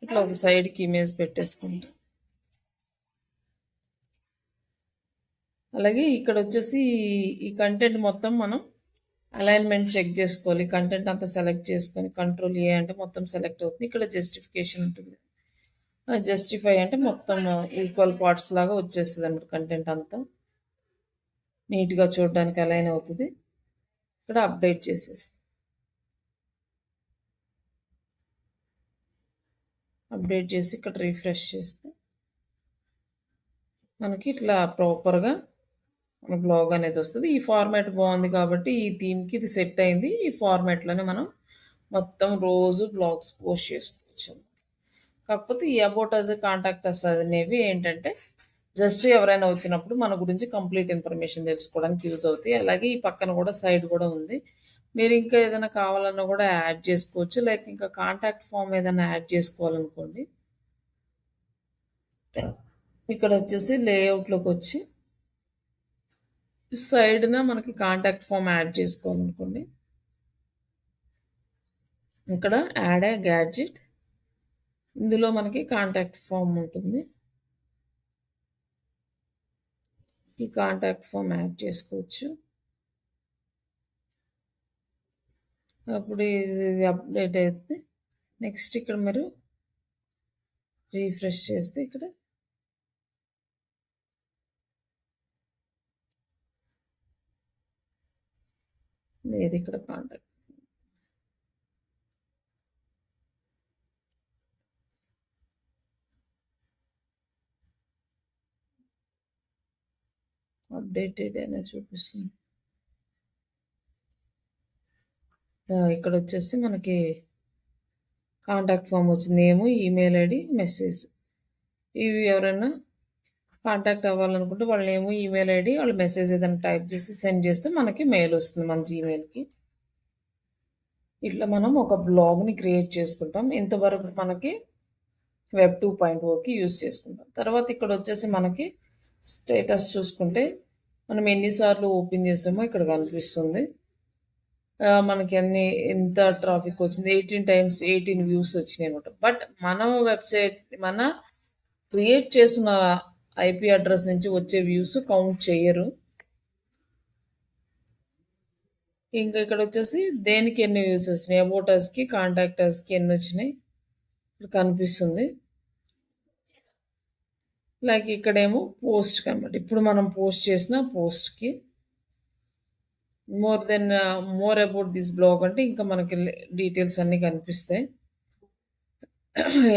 ఇట్లా ఒక సైడ్కి ఇమేజ్ పెట్టేసుకుంటాం. అలాగే ఇక్కడ వచ్చేసి ఈ కంటెంట్ మొత్తం మనం అలైన్మెంట్ చెక్ చేసుకోవాలి. కంటెంట్ అంతా సెలెక్ట్ చేసుకొని కంట్రోల్ ఏ అంటే మొత్తం సెలెక్ట్ అవుతుంది. ఇక్కడ జస్టిఫికేషన్ ఉంటుంది, జస్టిఫై అంటే మొత్తం ఈక్వల్ పార్ట్స్ లాగా వచ్చేస్తుంది అన్నమాట. కంటెంట్ అంతా నీట్గా చూడడానికి అలైన్ అవుతుంది. ఇక్కడ అప్డేట్ చేసేస్తుంది. అప్డేట్ చేసి ఇక్కడ రీఫ్రెష్ చేస్తే మనకి ఇట్లా ప్రాపర్గా మన బ్లాగ్ అనేది వస్తుంది. ఈ ఫార్మాట్ బాగుంది కాబట్టి ఈ థీమ్కి ఇది సెట్ అయింది. ఈ ఫార్మాట్లోనే మనం మొత్తం రోజు బ్లాగ్స్ పోస్ట్ చేసుకోవచ్చు. కాకపోతే ఈ అబౌట్ అస్, కాంటాక్ట్ అస్ అనేవి ఏంటంటే జస్ట్ ఎవరైనా వచ్చినప్పుడు మన గురించి కంప్లీట్ ఇన్ఫర్మేషన్ తెలుసుకోవడానికి యూజ్ అవుతాయి. అలాగే ఈ పక్కన కూడా సైడ్ కూడా ఉంది, మీరు ఇంకా ఏదైనా కావాలన్నా కూడా యాడ్ చేసుకోవచ్చు. లైక్ ఇంకా కాంటాక్ట్ ఫామ్ ఏదైనా యాడ్ చేసుకోవాలనుకోండి, ఇక్కడ వచ్చేసి లేఅవుట్లోకి వచ్చి సైడ్న మనకి కాంటాక్ట్ ఫామ్ యాడ్ చేసుకోవాలనుకోండి. ఇక్కడ యాడ్ ఏ గ్యాడ్జెట్, ఇందులో మనకి కాంటాక్ట్ ఫామ్ ఉంటుంది. ఈ కాంటాక్ట్ ఫామ్ యాడ్ చేసుకోవచ్చు. అప్పుడు ఇది అప్డేట్ అయితే నెక్స్ట్ ఇక్కడ మీరు రీఫ్రెష్ చేస్తే ఇక్కడ లేదు, ఇక్కడ కాంటాక్ట్ అప్డేటెడ్ అయినా చూపిస్తుంది. ఇక్కడ వచ్చేసి మనకి కాంటాక్ట్ ఫామ్ వచ్చింది, నేము, ఈమెయిల్ ఐడి, మెసేజ్. ఇవి ఎవరైనా కాంటాక్ట్ అవ్వాలనుకుంటే వాళ్ళ నేము, ఈమెయిల్ ఐడి, వాళ్ళ మెసేజ్ ఏదైనా టైప్ చేసి సెండ్ చేస్తే మనకి మెయిల్ వస్తుంది మన జీమెయిల్కి. ఇట్లా మనం ఒక బ్లాగ్ని క్రియేట్ చేసుకుంటాం. ఇంతవరకు మనకి వెబ్ 2.0కి యూస్ చేసుకుంటాం. తర్వాత ఇక్కడ వచ్చేసి మనకి స్టేటస్ చూసుకుంటే మనం ఎన్నిసార్లు ఓపెన్ చేసామో ఇక్కడ కనిపిస్తుంది. మనకి ఎంత ట్రాఫిక్ వచ్చింది, 18 టైమ్స్ 18 వ్యూస్ వచ్చినాయి అనమాట. బట్ మన వెబ్సైట్ మన క్రియేట్ చేసిన ఐపీ అడ్రస్ నుంచి వచ్చే వ్యూస్ కౌంట్ చేయరు. ఇంకా ఇక్కడ వచ్చేసి దేనికి ఎన్ని వ్యూస్ వచ్చినాయి, అబౌట్ అస్కి, కాంటాక్ట్ అస్కి ఎన్ని వచ్చినాయి ఇక్కడ కనిపిస్తుంది. లైక్ ఇక్కడేమో పోస్ట్కి అనమాట. ఇప్పుడు మనం పోస్ట్ చేసిన పోస్ట్కి మోర్ అబౌట్ దిస్ బ్లాగ్ అంటే ఇంకా మనకి డీటెయిల్స్ అన్నీ కనిపిస్తాయి.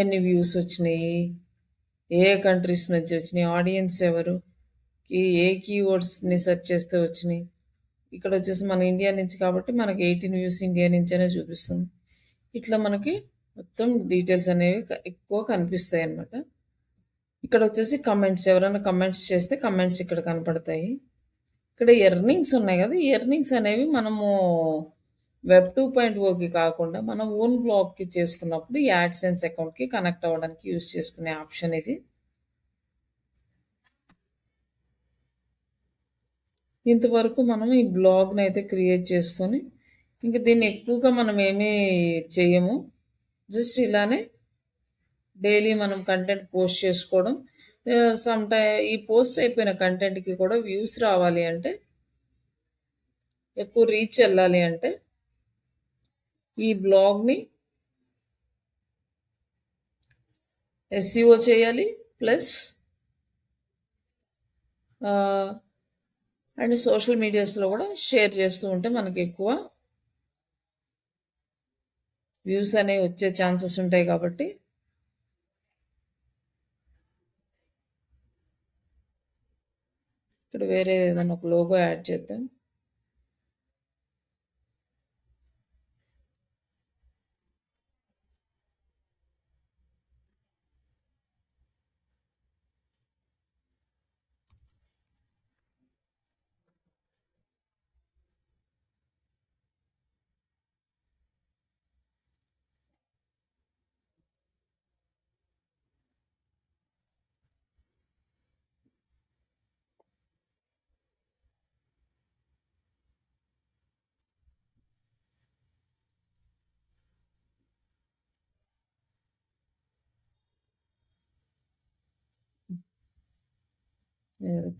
ఎన్ని వ్యూస్ వచ్చినాయి, ఏ కంట్రీస్ నుంచి వచ్చినాయి, ఆడియన్స్ ఎవరు, ఏ కీవర్డ్స్ని సెర్చ్ చేస్తే వచ్చినాయి. ఇక్కడ వచ్చేసి మన ఇండియా నుంచి కాబట్టి మనకి 18 వ్యూస్ ఇండియా నుంచైనా చూపిస్తుంది. ఇట్లా మనకి మొత్తం డీటెయిల్స్ అనేవి ఎక్కువ కనిపిస్తాయి అన్నమాట. ఇక్కడ వచ్చేసి కమెంట్స్, ఎవరైనా కమెంట్స్ చేస్తే కమెంట్స్ ఇక్కడ కనపడతాయి. ఇక్కడ ఎర్నింగ్స్ ఉన్నాయి కదా, ఈ ఎర్నింగ్స్ అనేవి మనము వెబ్ 2.0కి కాకుండా మన ఓన్ బ్లాగ్కి చేసుకున్నప్పుడు ఈ యాడ్సెన్స్ అకౌంట్కి కనెక్ట్ అవ్వడానికి యూస్ చేసుకునే ఆప్షన్ ఇది. ఇంతవరకు మనం ఈ బ్లాగ్ని అయితే క్రియేట్ చేసుకొని ఇంకా దీన్ని ఎక్కువగా మనం ఏమీ చేయము, జస్ట్ ఇలానే డైలీ మనం కంటెంట్ పోస్ట్ చేసుకోవడం. ఈ పోస్ట్ అయిపోయిన కంటెంట్కి కూడా వ్యూస్ రావాలి అంటే, ఎక్కువ రీచ్ వెళ్ళాలి అంటే ఈ బ్లాగ్ని ఎస్ఈఓ చేయాలి, ప్లస్ అండ్ సోషల్ మీడియాస్లో కూడా షేర్ చేస్తూ ఉంటే మనకి ఎక్కువ వ్యూస్ అనేవి వచ్చే ఛాన్సెస్ ఉంటాయి. కాబట్టి ఇక్కడ వేరే ఏదైనా ఒక లోగో యాడ్ చేద్దాం.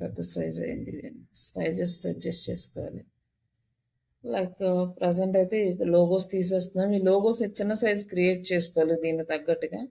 పెద్ద సైజ్ అయింది, సైజెస్ అడ్జస్ట్ చేసుకోవాలి. లైక్ ప్రజెంట్ అయితే లోగోస్ తీసేస్తున్నాం. ఈ లోగోస్ చిన్న సైజ్ క్రియేట్ చేసుకోవాలి దీనికి తగ్గట్టుగా.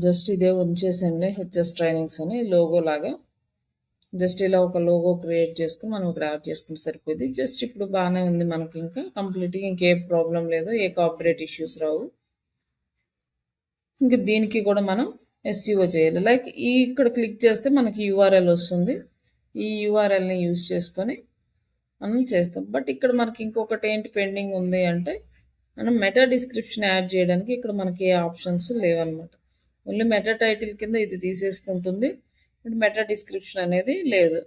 జస్ట్ ఇదే ఉంచేసానులే, హెచ్ఎస్ ట్రైనింగ్స్ అని లోగో లాగా. జస్ట్ ఇలా ఒక లోగో క్రియేట్ చేసుకొని మనం ఇక్కడ యాడ్ చేసుకుంటే సరిపోయింది. జస్ట్ ఇప్పుడు బాగానే ఉంది మనకి, ఇంకా కంప్లీట్గా ఇంకే ప్రాబ్లం లేదు, ఏ కాపీరైట్ ఇష్యూస్ రావు. ఇంకా దీనికి కూడా మనం ఎస్సీఓ చేయాలి. లైక్ ఇక్కడ క్లిక్ చేస్తే మనకి యూఆర్ఎల్ వస్తుంది. ఈ యూఆర్ఎల్ని యూజ్ చేసుకొని మనం చేస్తాం. బట్ ఇక్కడ మనకి ఇంకొకటి ఏంటి పెండింగ్ ఉంది అంటే, మనం మెటా డిస్క్రిప్షన్ యాడ్ చేయడానికి ఇక్కడ మనకి ఏ ఆప్షన్స్ లేవన్నమాట. ఓన్లీ మెటా టైటిల్ కింద ఇది తీసేసుకుంటుంది. ఇప్పుడు మెటా డిస్క్రిప్షన్ అనేది లేదు.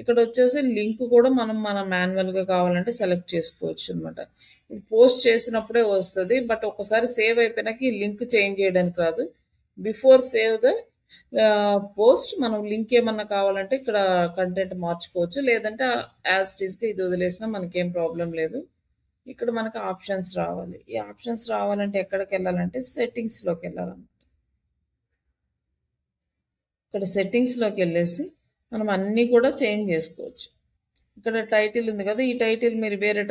ఇక్కడ వచ్చేసి లింక్ కూడా మనం మాన్యువల్గా కావాలంటే సెలెక్ట్ చేసుకోవచ్చు అనమాట. ఇది పోస్ట్ చేసినప్పుడే వస్తుంది, బట్ ఒకసారి సేవ్ అయిపోయినాక ఈ లింక్ చేంజ్ చేయడానికి రాదు. బిఫోర్ సేవ్ ద పోస్ట్ మనం లింక్ ఏమన్నా కావాలంటే ఇక్కడ కంటెంట్ మార్చుకోవచ్చు, లేదంటే యాజ్ ఇట్ ఈస్గా ఇది వదిలేసినా మనకేం ప్రాబ్లం లేదు. ఇక్కడ మనకు ఆప్షన్స్ రావాలి. ఈ ఆప్షన్స్ రావాలంటే ఎక్కడికి వెళ్ళాలంటే సెట్టింగ్స్లోకి వెళ్ళాలన్నమాట. ఇక్కడ సెట్టింగ్స్లోకి వెళ్ళేసి మనం అన్నీ కూడా చేంజ్ చేసుకోవచ్చు. ఇక్కడ టైటిల్ ఉంది కదా, ఈ టైటిల్ మీరు వేరే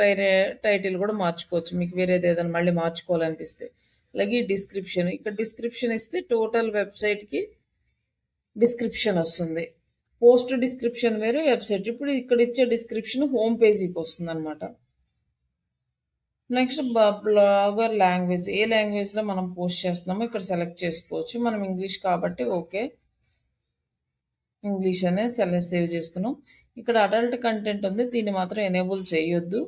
టైటిల్ కూడా మార్చుకోవచ్చు, మీకు వేరేది ఏదైనా మళ్ళీ మార్చుకోవాలనిపిస్తే. అలాగే డిస్క్రిప్షన్, ఇక్కడ డిస్క్రిప్షన్ ఇస్తే టోటల్ వెబ్సైట్కి డిస్క్రిప్షన్ వస్తుంది. పోస్ట్ డిస్క్రిప్షన్ వేరే, వెబ్సైట్. ఇప్పుడు ఇక్కడ ఇచ్చే డిస్క్రిప్షన్ హోమ్ పేజీకి వస్తుంది అనమాట. నెక్స్ట్ బ్లాగర్ లాంగ్వేజ్, ఏ లాంగ్వేజ్లో మనం పోస్ట్ చేస్తున్నామో ఇక్కడ సెలెక్ట్ చేసుకోవచ్చు. మనం ఇంగ్లీష్ కాబట్టి ఓకే, ఇంగ్లీష్ అనే సేవ్ చేసుకున్నాం. ఇక్కడ అడల్ట్ కంటెంట్ ఉంది, దీన్ని మాత్రం ఎనేబుల్ చేయొద్దు.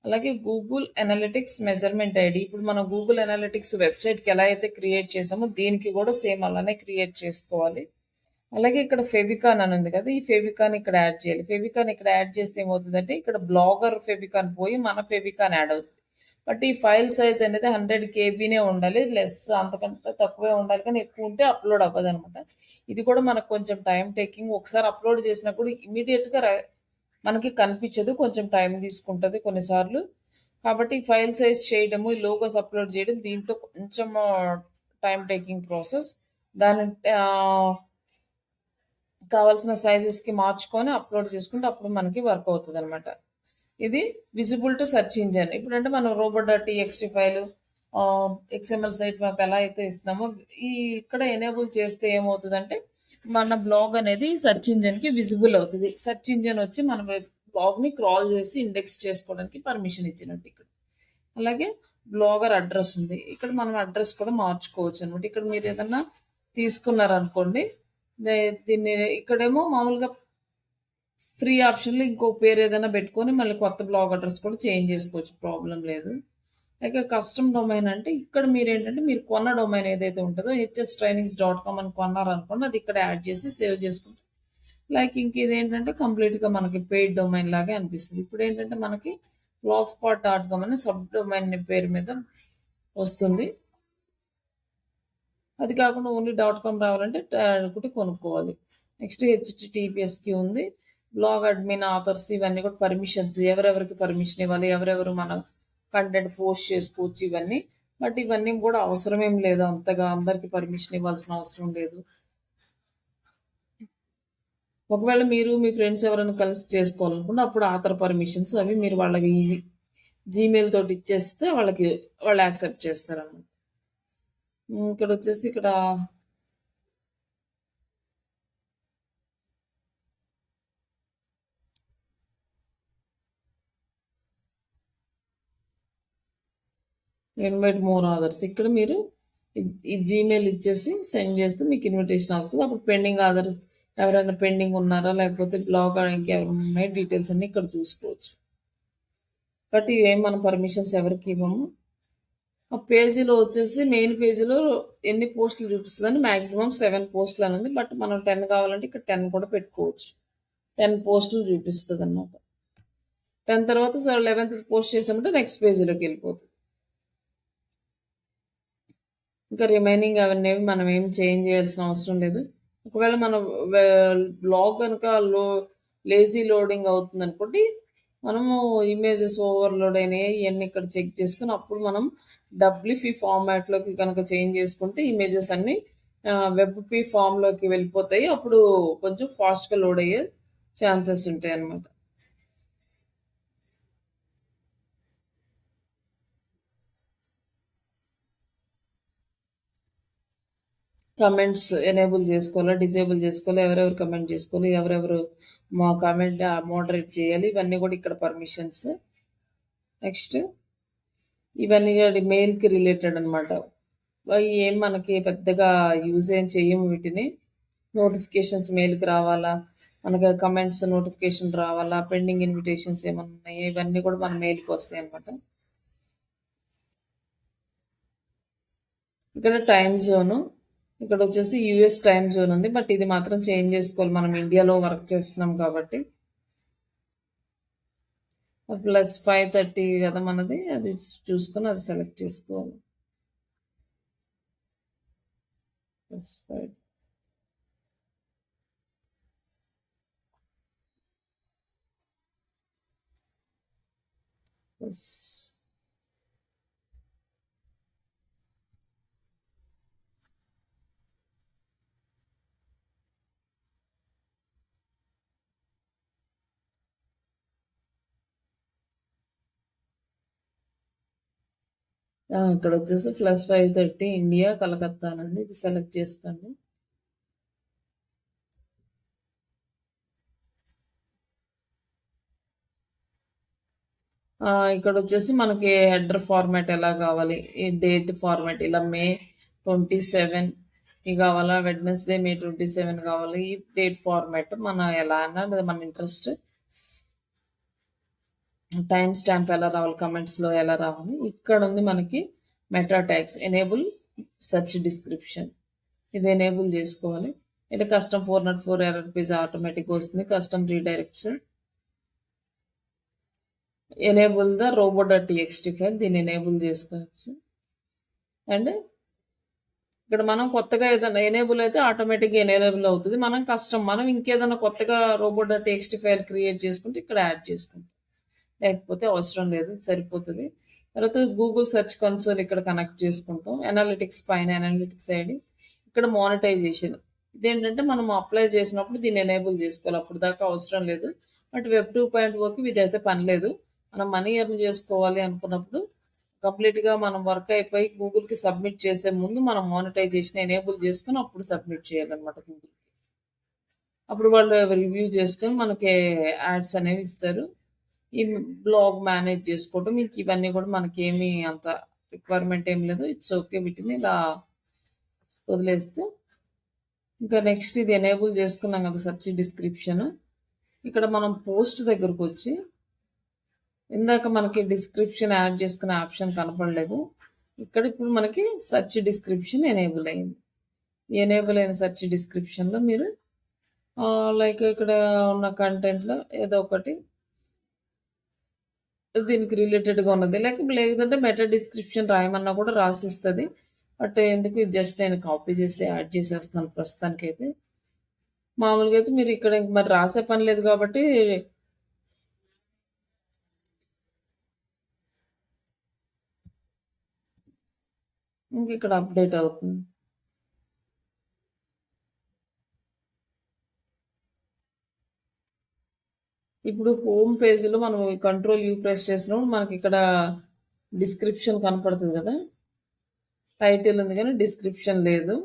అలాగే గూగుల్ అనలిటిక్స్ మెజర్మెంట్ ఐడి, ఇప్పుడు మనం గూగుల్ అనలిటిక్స్ వెబ్సైట్కి ఎలా అయితే క్రియేట్ చేసామో దీనికి కూడా సేమ్ అలానే క్రియేట్ చేసుకోవాలి. అలాగే ఇక్కడ ఫెవికాన్ అని ఉంది కదా, ఈ ఫెవికాన్ ఇక్కడ యాడ్ చేయాలి. ఫెవికాన్ ఇక్కడ యాడ్ చేస్తే ఏమవుతుందంటే ఇక్కడ బ్లాగర్ ఫెవికాన్ పోయి మన ఫెవికాన్ యాడ్ అవుతుంది. బట్ ఈ ఫైల్ సైజ్ అనేది 100 కేబీనే ఉండాలి, లెస్ అంతకంటే తక్కువే ఉండాలి, కానీ ఎక్కువ ఉంటే అప్లోడ్ అవ్వదు అనమాట. ఇది కూడా మనకు కొంచెం టైం టేకింగ్. ఒకసారి అప్లోడ్ చేసినప్పుడు ఇమీడియట్గా మనకి కనిపించదు, కొంచెం టైం తీసుకుంటుంది కొన్నిసార్లు. కాబట్టి ఫైల్ సైజ్ చేయడము, ఈ లోగోస్ అప్లోడ్ చేయడం దీంట్లో కొంచెం టైం టేకింగ్ ప్రాసెస్. దాని కావాల్సిన సైజెస్కి మార్చుకొని అప్లోడ్ చేసుకుంటే అప్పుడు మనకి వర్క్ అవుతుంది అనమాట. ఇది విజిబుల్ టు సెర్చ్ ఇంజన్. ఇప్పుడంటే మనం robo.txt file, XML site map ఎలా అయితే ఇస్తున్నామో ఇక్కడ ఎనేబుల్ చేస్తే ఏమవుతుందంటే మన బ్లాగ్ అనేది సెర్చ్ ఇంజన్కి విజిబుల్ అవుతుంది. సెర్చ్ ఇంజన్ వచ్చి మన బ్లాగ్ని క్రాల్ చేసి ఇండెక్స్ చేసుకోవడానికి పర్మిషన్ ఇచ్చినట్టు ఇక్కడ. అలాగే బ్లాగర్ అడ్రస్ ఉంది, ఇక్కడ మనం అడ్రస్ కూడా మార్చుకోవచ్చు అనమాట. ఇక్కడ మీరు ఏదన్నా తీసుకున్నారనుకోండి, దీన్ని ఇక్కడేమో మామూలుగా ఫ్రీ ఆప్షన్లో ఇంకో పేరు ఏదైనా పెట్టుకొని మళ్ళీ కొత్త బ్లాగ్ అడ్రస్ కూడా చేంజ్ చేసుకోవచ్చు, ప్రాబ్లం లేదు. అయితే కస్టమ్ డొమైన్ అంటే ఇక్కడ మీరు ఏంటంటే మీరు కొన్న డొమైన్ ఏదైతే ఉంటుందో hstrainings.com అని కొన్నారనుకోండి, అది ఇక్కడ యాడ్ చేసి సేవ్ చేసుకుంటాం. లైక్ ఇంక ఇదేంటంటే కంప్లీట్గా మనకి పెయిడ్ డొమైన్ లాగే అనిపిస్తుంది. ఇప్పుడు ఏంటంటే మనకి blogspot.com అనే సబ్ డొమైన్ పేరు మీద వస్తుంది. అది కాకుండా ఓన్లీ .com రావాలంటే ఒకటి కొనుక్కోవాలి. నెక్స్ట్ HTTPSకి ఉంది. బ్లాగ్ అడ్మిన్, ఆథర్స్, ఇవన్నీ కూడా పర్మిషన్స్, ఎవరెవరికి పర్మిషన్ ఇవ్వాలి, ఎవరెవరు మన కంటెంట్ పోస్ట్ చేసుకోవచ్చు ఇవన్నీ. బట్ ఇవన్నీ కూడా అవసరం ఏం లేదు, అంతగా అందరికి పర్మిషన్ ఇవ్వాల్సిన అవసరం లేదు. ఒకవేళ మీరు మీ ఫ్రెండ్స్ ఎవరైనా కలిసి చేసుకోవాలనుకుంటే అప్పుడు ఆథర్ పర్మిషన్స్ అవి మీరు వాళ్ళకి జీమెయిల్ తోటి ఇచ్చేస్తే వాళ్ళు యాక్సెప్ట్ చేస్తారన్నమాట. ఇక్కడ వచ్చేసి ఇక్కడ ఇన్వైట్ మోర్ ఆథర్స్, ఇక్కడ మీరు ఈ జీమెయిల్ ఇచ్చేసి సెండ్ చేస్తే మీకు ఇన్విటేషన్ అవుతుంది. అప్పుడు పెండింగ్ ఆథర్ ఎవరైనా పెండింగ్ ఉన్నారా, లేకపోతే బ్లాగ్ ఇంకెవరైనా ఉన్నాయి, డీటెయిల్స్ అన్నీ ఇక్కడ చూసుకోవచ్చు. బట్ ఇవేం మనం పర్మిషన్స్ ఎవరికి ఇవ్వము. ఆ పేజీలో వచ్చేసి మెయిన్ పేజీలో ఎన్ని పోస్టులు చూపిస్తుందని మ్యాక్సిమం 7 పోస్టులు అని ఉంది. బట్ మనం 10 కావాలంటే ఇక్కడ 10 కూడా పెట్టుకోవచ్చు. 10 పోస్టులు చూపిస్తుంది అన్నమాట. 10 తర్వాత 11th పోస్ట్ చేసామంటే నెక్స్ట్ పేజీలోకి వెళ్ళిపోతుంది. ఇంకా రిమైనింగ్ అవన్నీ మనం ఏం చేంజ్ చేయాల్సిన అవసరం లేదు. ఒకవేళ మన బ్లాగ్ కనుక లేజీ లోడింగ్ అవుతుంది అనుకోండి, మనము ఇమేజెస్ ఓవర్లోడ్ అయినాయి ఇవన్నీ ఇక్కడ చెక్ చేసుకుని అప్పుడు మనం WP ఫార్మాట్లోకి కనుక చేంజ్ చేసుకుంటే ఇమేజెస్ అన్నీ WebP ఫామ్లోకి వెళ్ళిపోతాయి. అప్పుడు కొంచెం ఫాస్ట్గా లోడ్ అయ్యే ఛాన్సెస్ ఉంటాయి అన్నమాట. కమెంట్స్ ఎనేబుల్ చేసుకోవాలా, డిజేబుల్ చేసుకోవాలా, ఎవరెవరు కమెంట్ చేసుకోవాలి, ఎవరెవరు మా కామెంట్ మోడరేట్ చేయాలి, ఇవన్నీ కూడా ఇక్కడ పర్మిషన్స్. నెక్స్ట్ ఇవన్నీ మెయిల్కి రిలేటెడ్ అనమాట. అవి ఏం మనకి పెద్దగా యూజ్ ఏం చేయము వీటిని. నోటిఫికేషన్స్ మెయిల్కి రావాలా, మనకి కమెంట్స్ నోటిఫికేషన్ రావాలా, పెండింగ్ ఇన్విటేషన్స్ ఏమన్నా ఉన్నాయో ఇవన్నీ కూడా మన మెయిల్కి వస్తాయి అనమాట. ఇక్కడ టైం జోను, ఇక్కడ వచ్చేసి యూఎస్ టైం జోన్ ఉంది, బట్ ఇది మాత్రం చేంజ్ చేసుకోవాలి, మనం ఇండియాలో వర్క్ చేస్తున్నాం కాబట్టి. +5:30 కదా మనది, అది చూసుకొని అది సెలెక్ట్ చేసుకోవాలి. +5 ప్లస్ ఇక్కడ వచ్చేసి +5:30 ఇండియా కలకత్తా అండి, ఇది సెలెక్ట్ చేసుకోండి. ఇక్కడ వచ్చేసి మనకి హెడర్ ఫార్మాట్ ఎలా కావాలి, ఈ డేట్ ఫార్మాట్ ఇలా May 27 ఇది కావాలా, వెడ్నెస్డే May 27 కావాలి, ఈ డేట్ ఫార్మాట్ మన ఎలా అన్నది మన ఇంట్రెస్ట్. టైం స్టాంప్ ఎలా రావాలి, కమెంట్స్లో ఎలా రావాలి. ఇక్కడ ఉంది మనకి meta tags, enable search description, ఇది ఎనేబుల్ చేసుకోవాలి. ఇది కస్టమ్ 404 ఎర్రర్ పేజ్ ఆటోమేటిక్గా వస్తుంది. Custom redirects, enable the robot.txt file, దీన్ని ఎనేబుల్ చేసుకోవచ్చు. అండ్ ఇక్కడ మనం కొత్తగా ఏదైనా ఎనేబుల్ అయితే ఆటోమేటిక్గా ఎనేబుల్ అవుతుంది. మనం ఇంకేదైనా కొత్తగా robot.txt ఫైల్ క్రియేట్ చేసుకుంటే ఇక్కడ యాడ్ చేసుకుంటాం, లేకపోతే అవసరం లేదు, సరిపోతుంది. తర్వాత గూగుల్ సెర్చ్ కన్సోల్ ఇక్కడ కనెక్ట్ చేసుకుంటాం. అనాలిటిక్స్ పైన అనాలిటిక్స్ ఐడి, ఇక్కడ మానిటైజేషన్, ఇదేంటంటే మనం అప్లై చేసినప్పుడు దీన్ని ఎనేబుల్ చేసుకోవాలి, అప్పుడు దాకా అవసరం లేదు. బట్ వెబ్ 2.0కి ఇదైతే పని లేదు. మనం మనీ ఎర్న్ చేసుకోవాలి అనుకున్నప్పుడు కంప్లీట్గా మనం వర్క్ అయిపోయి గూగుల్కి సబ్మిట్ చేసే ముందు మనం మానిటైజేషన్ ఎనేబుల్ చేసుకుని అప్పుడు సబ్మిట్ చేయాలన్నమాట గూగుల్కి. అప్పుడు వాళ్ళు రివ్యూ చేసుకొని మనకి యాడ్స్ అనేవి ఇస్తారు. ఈ బ్లాగ్ మేనేజ్ చేసుకోవటం, మీకు ఇవన్నీ కూడా మనకి ఏమీ అంత రిక్వైర్మెంట్ ఏం లేదు, ఇట్స్ ఓకే. వీటిని ఇలా వదిలేస్తే ఇంకా నెక్స్ట్ ఇది ఎనేబుల్ చేసుకున్నాం కదా సెర్చ్ డిస్క్రిప్షన్. ఇక్కడ మనం పోస్ట్ దగ్గరకు వచ్చి, ఇందాక మనకి డిస్క్రిప్షన్ యాడ్ చేసుకునే ఆప్షన్ కనపడలేదు, ఇక్కడ ఇప్పుడు మనకి సెర్చ్ డిస్క్రిప్షన్ ఎనేబుల్ అయింది. ఎనేబుల్ అయిన సెర్చ్ డిస్క్రిప్షన్లో మీరు లైక్ ఇక్కడ ఉన్న కంటెంట్లో ఏదో ఒకటి దీనికి రిలేటెడ్గా ఉన్నది, లేదంటే మెటా డిస్క్రిప్షన్ రాయమన్నా కూడా రాసిస్తుంది. బట్ ఎందుకు ఇది జస్ట్ నేను కాపీ చేసి యాడ్ చేసేస్తున్నాను ప్రస్తుతానికైతే. మామూలుగా అయితే మీరు ఇక్కడ మరి రాసే పని లేదు కాబట్టి ఇంక ఇక్కడ అప్డేట్ అవుతుంది. ఇప్పుడు హోమ్ పేజీలో మనం Ctrl+U ప్రెస్ చేసినప్పుడు మనకి ఇక్కడ డిస్క్రిప్షన్ కనపడుతుంది కదా, టైటిల్ ఉంది కానీ డిస్క్రిప్షన్ లేదు.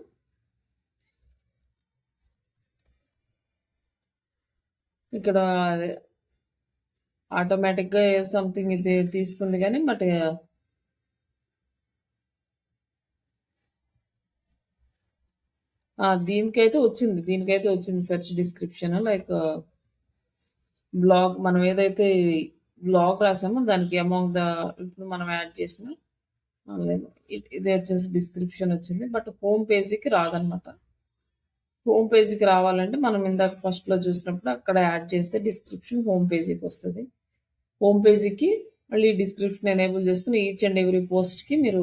ఇక్కడ ఆటోమేటిక్గా సంథింగ్ ఇది తీసుకుంది కానీ బట్ దీనికైతే వచ్చింది సెర్చ్ డిస్క్రిప్షన్. లైక్ బ్లాగ్ మనం ఏదైతే బ్లాగ్ రాసామో దానికి అమౌంట్ ఇప్పుడు మనం యాడ్ చేసిన ఇది వచ్చేసి డిస్క్రిప్షన్ వచ్చింది. బట్ హోమ్ పేజీకి రాదనమాట. హోమ్ పేజీకి రావాలంటే మనం ఇందాక ఫస్ట్లో చూసినప్పుడు అక్కడ యాడ్ చేస్తే డిస్క్రిప్షన్ హోమ్ పేజీకి వస్తుంది. హోమ్ పేజీకి మళ్ళీ డిస్క్రిప్షన్ ఎనేబుల్ చేసుకుని ఈచ్ అండ్ ఎవ్రీ పోస్ట్కి మీరు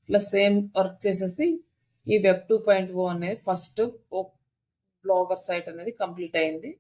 ప్లస్ సేమ్ వర్క్ చేసేస్తే ఈ వెబ్ 2.0 అనేది ఫస్ట్ బ్లాగర్ సైట్ అనేది కంప్లీట్ అయింది.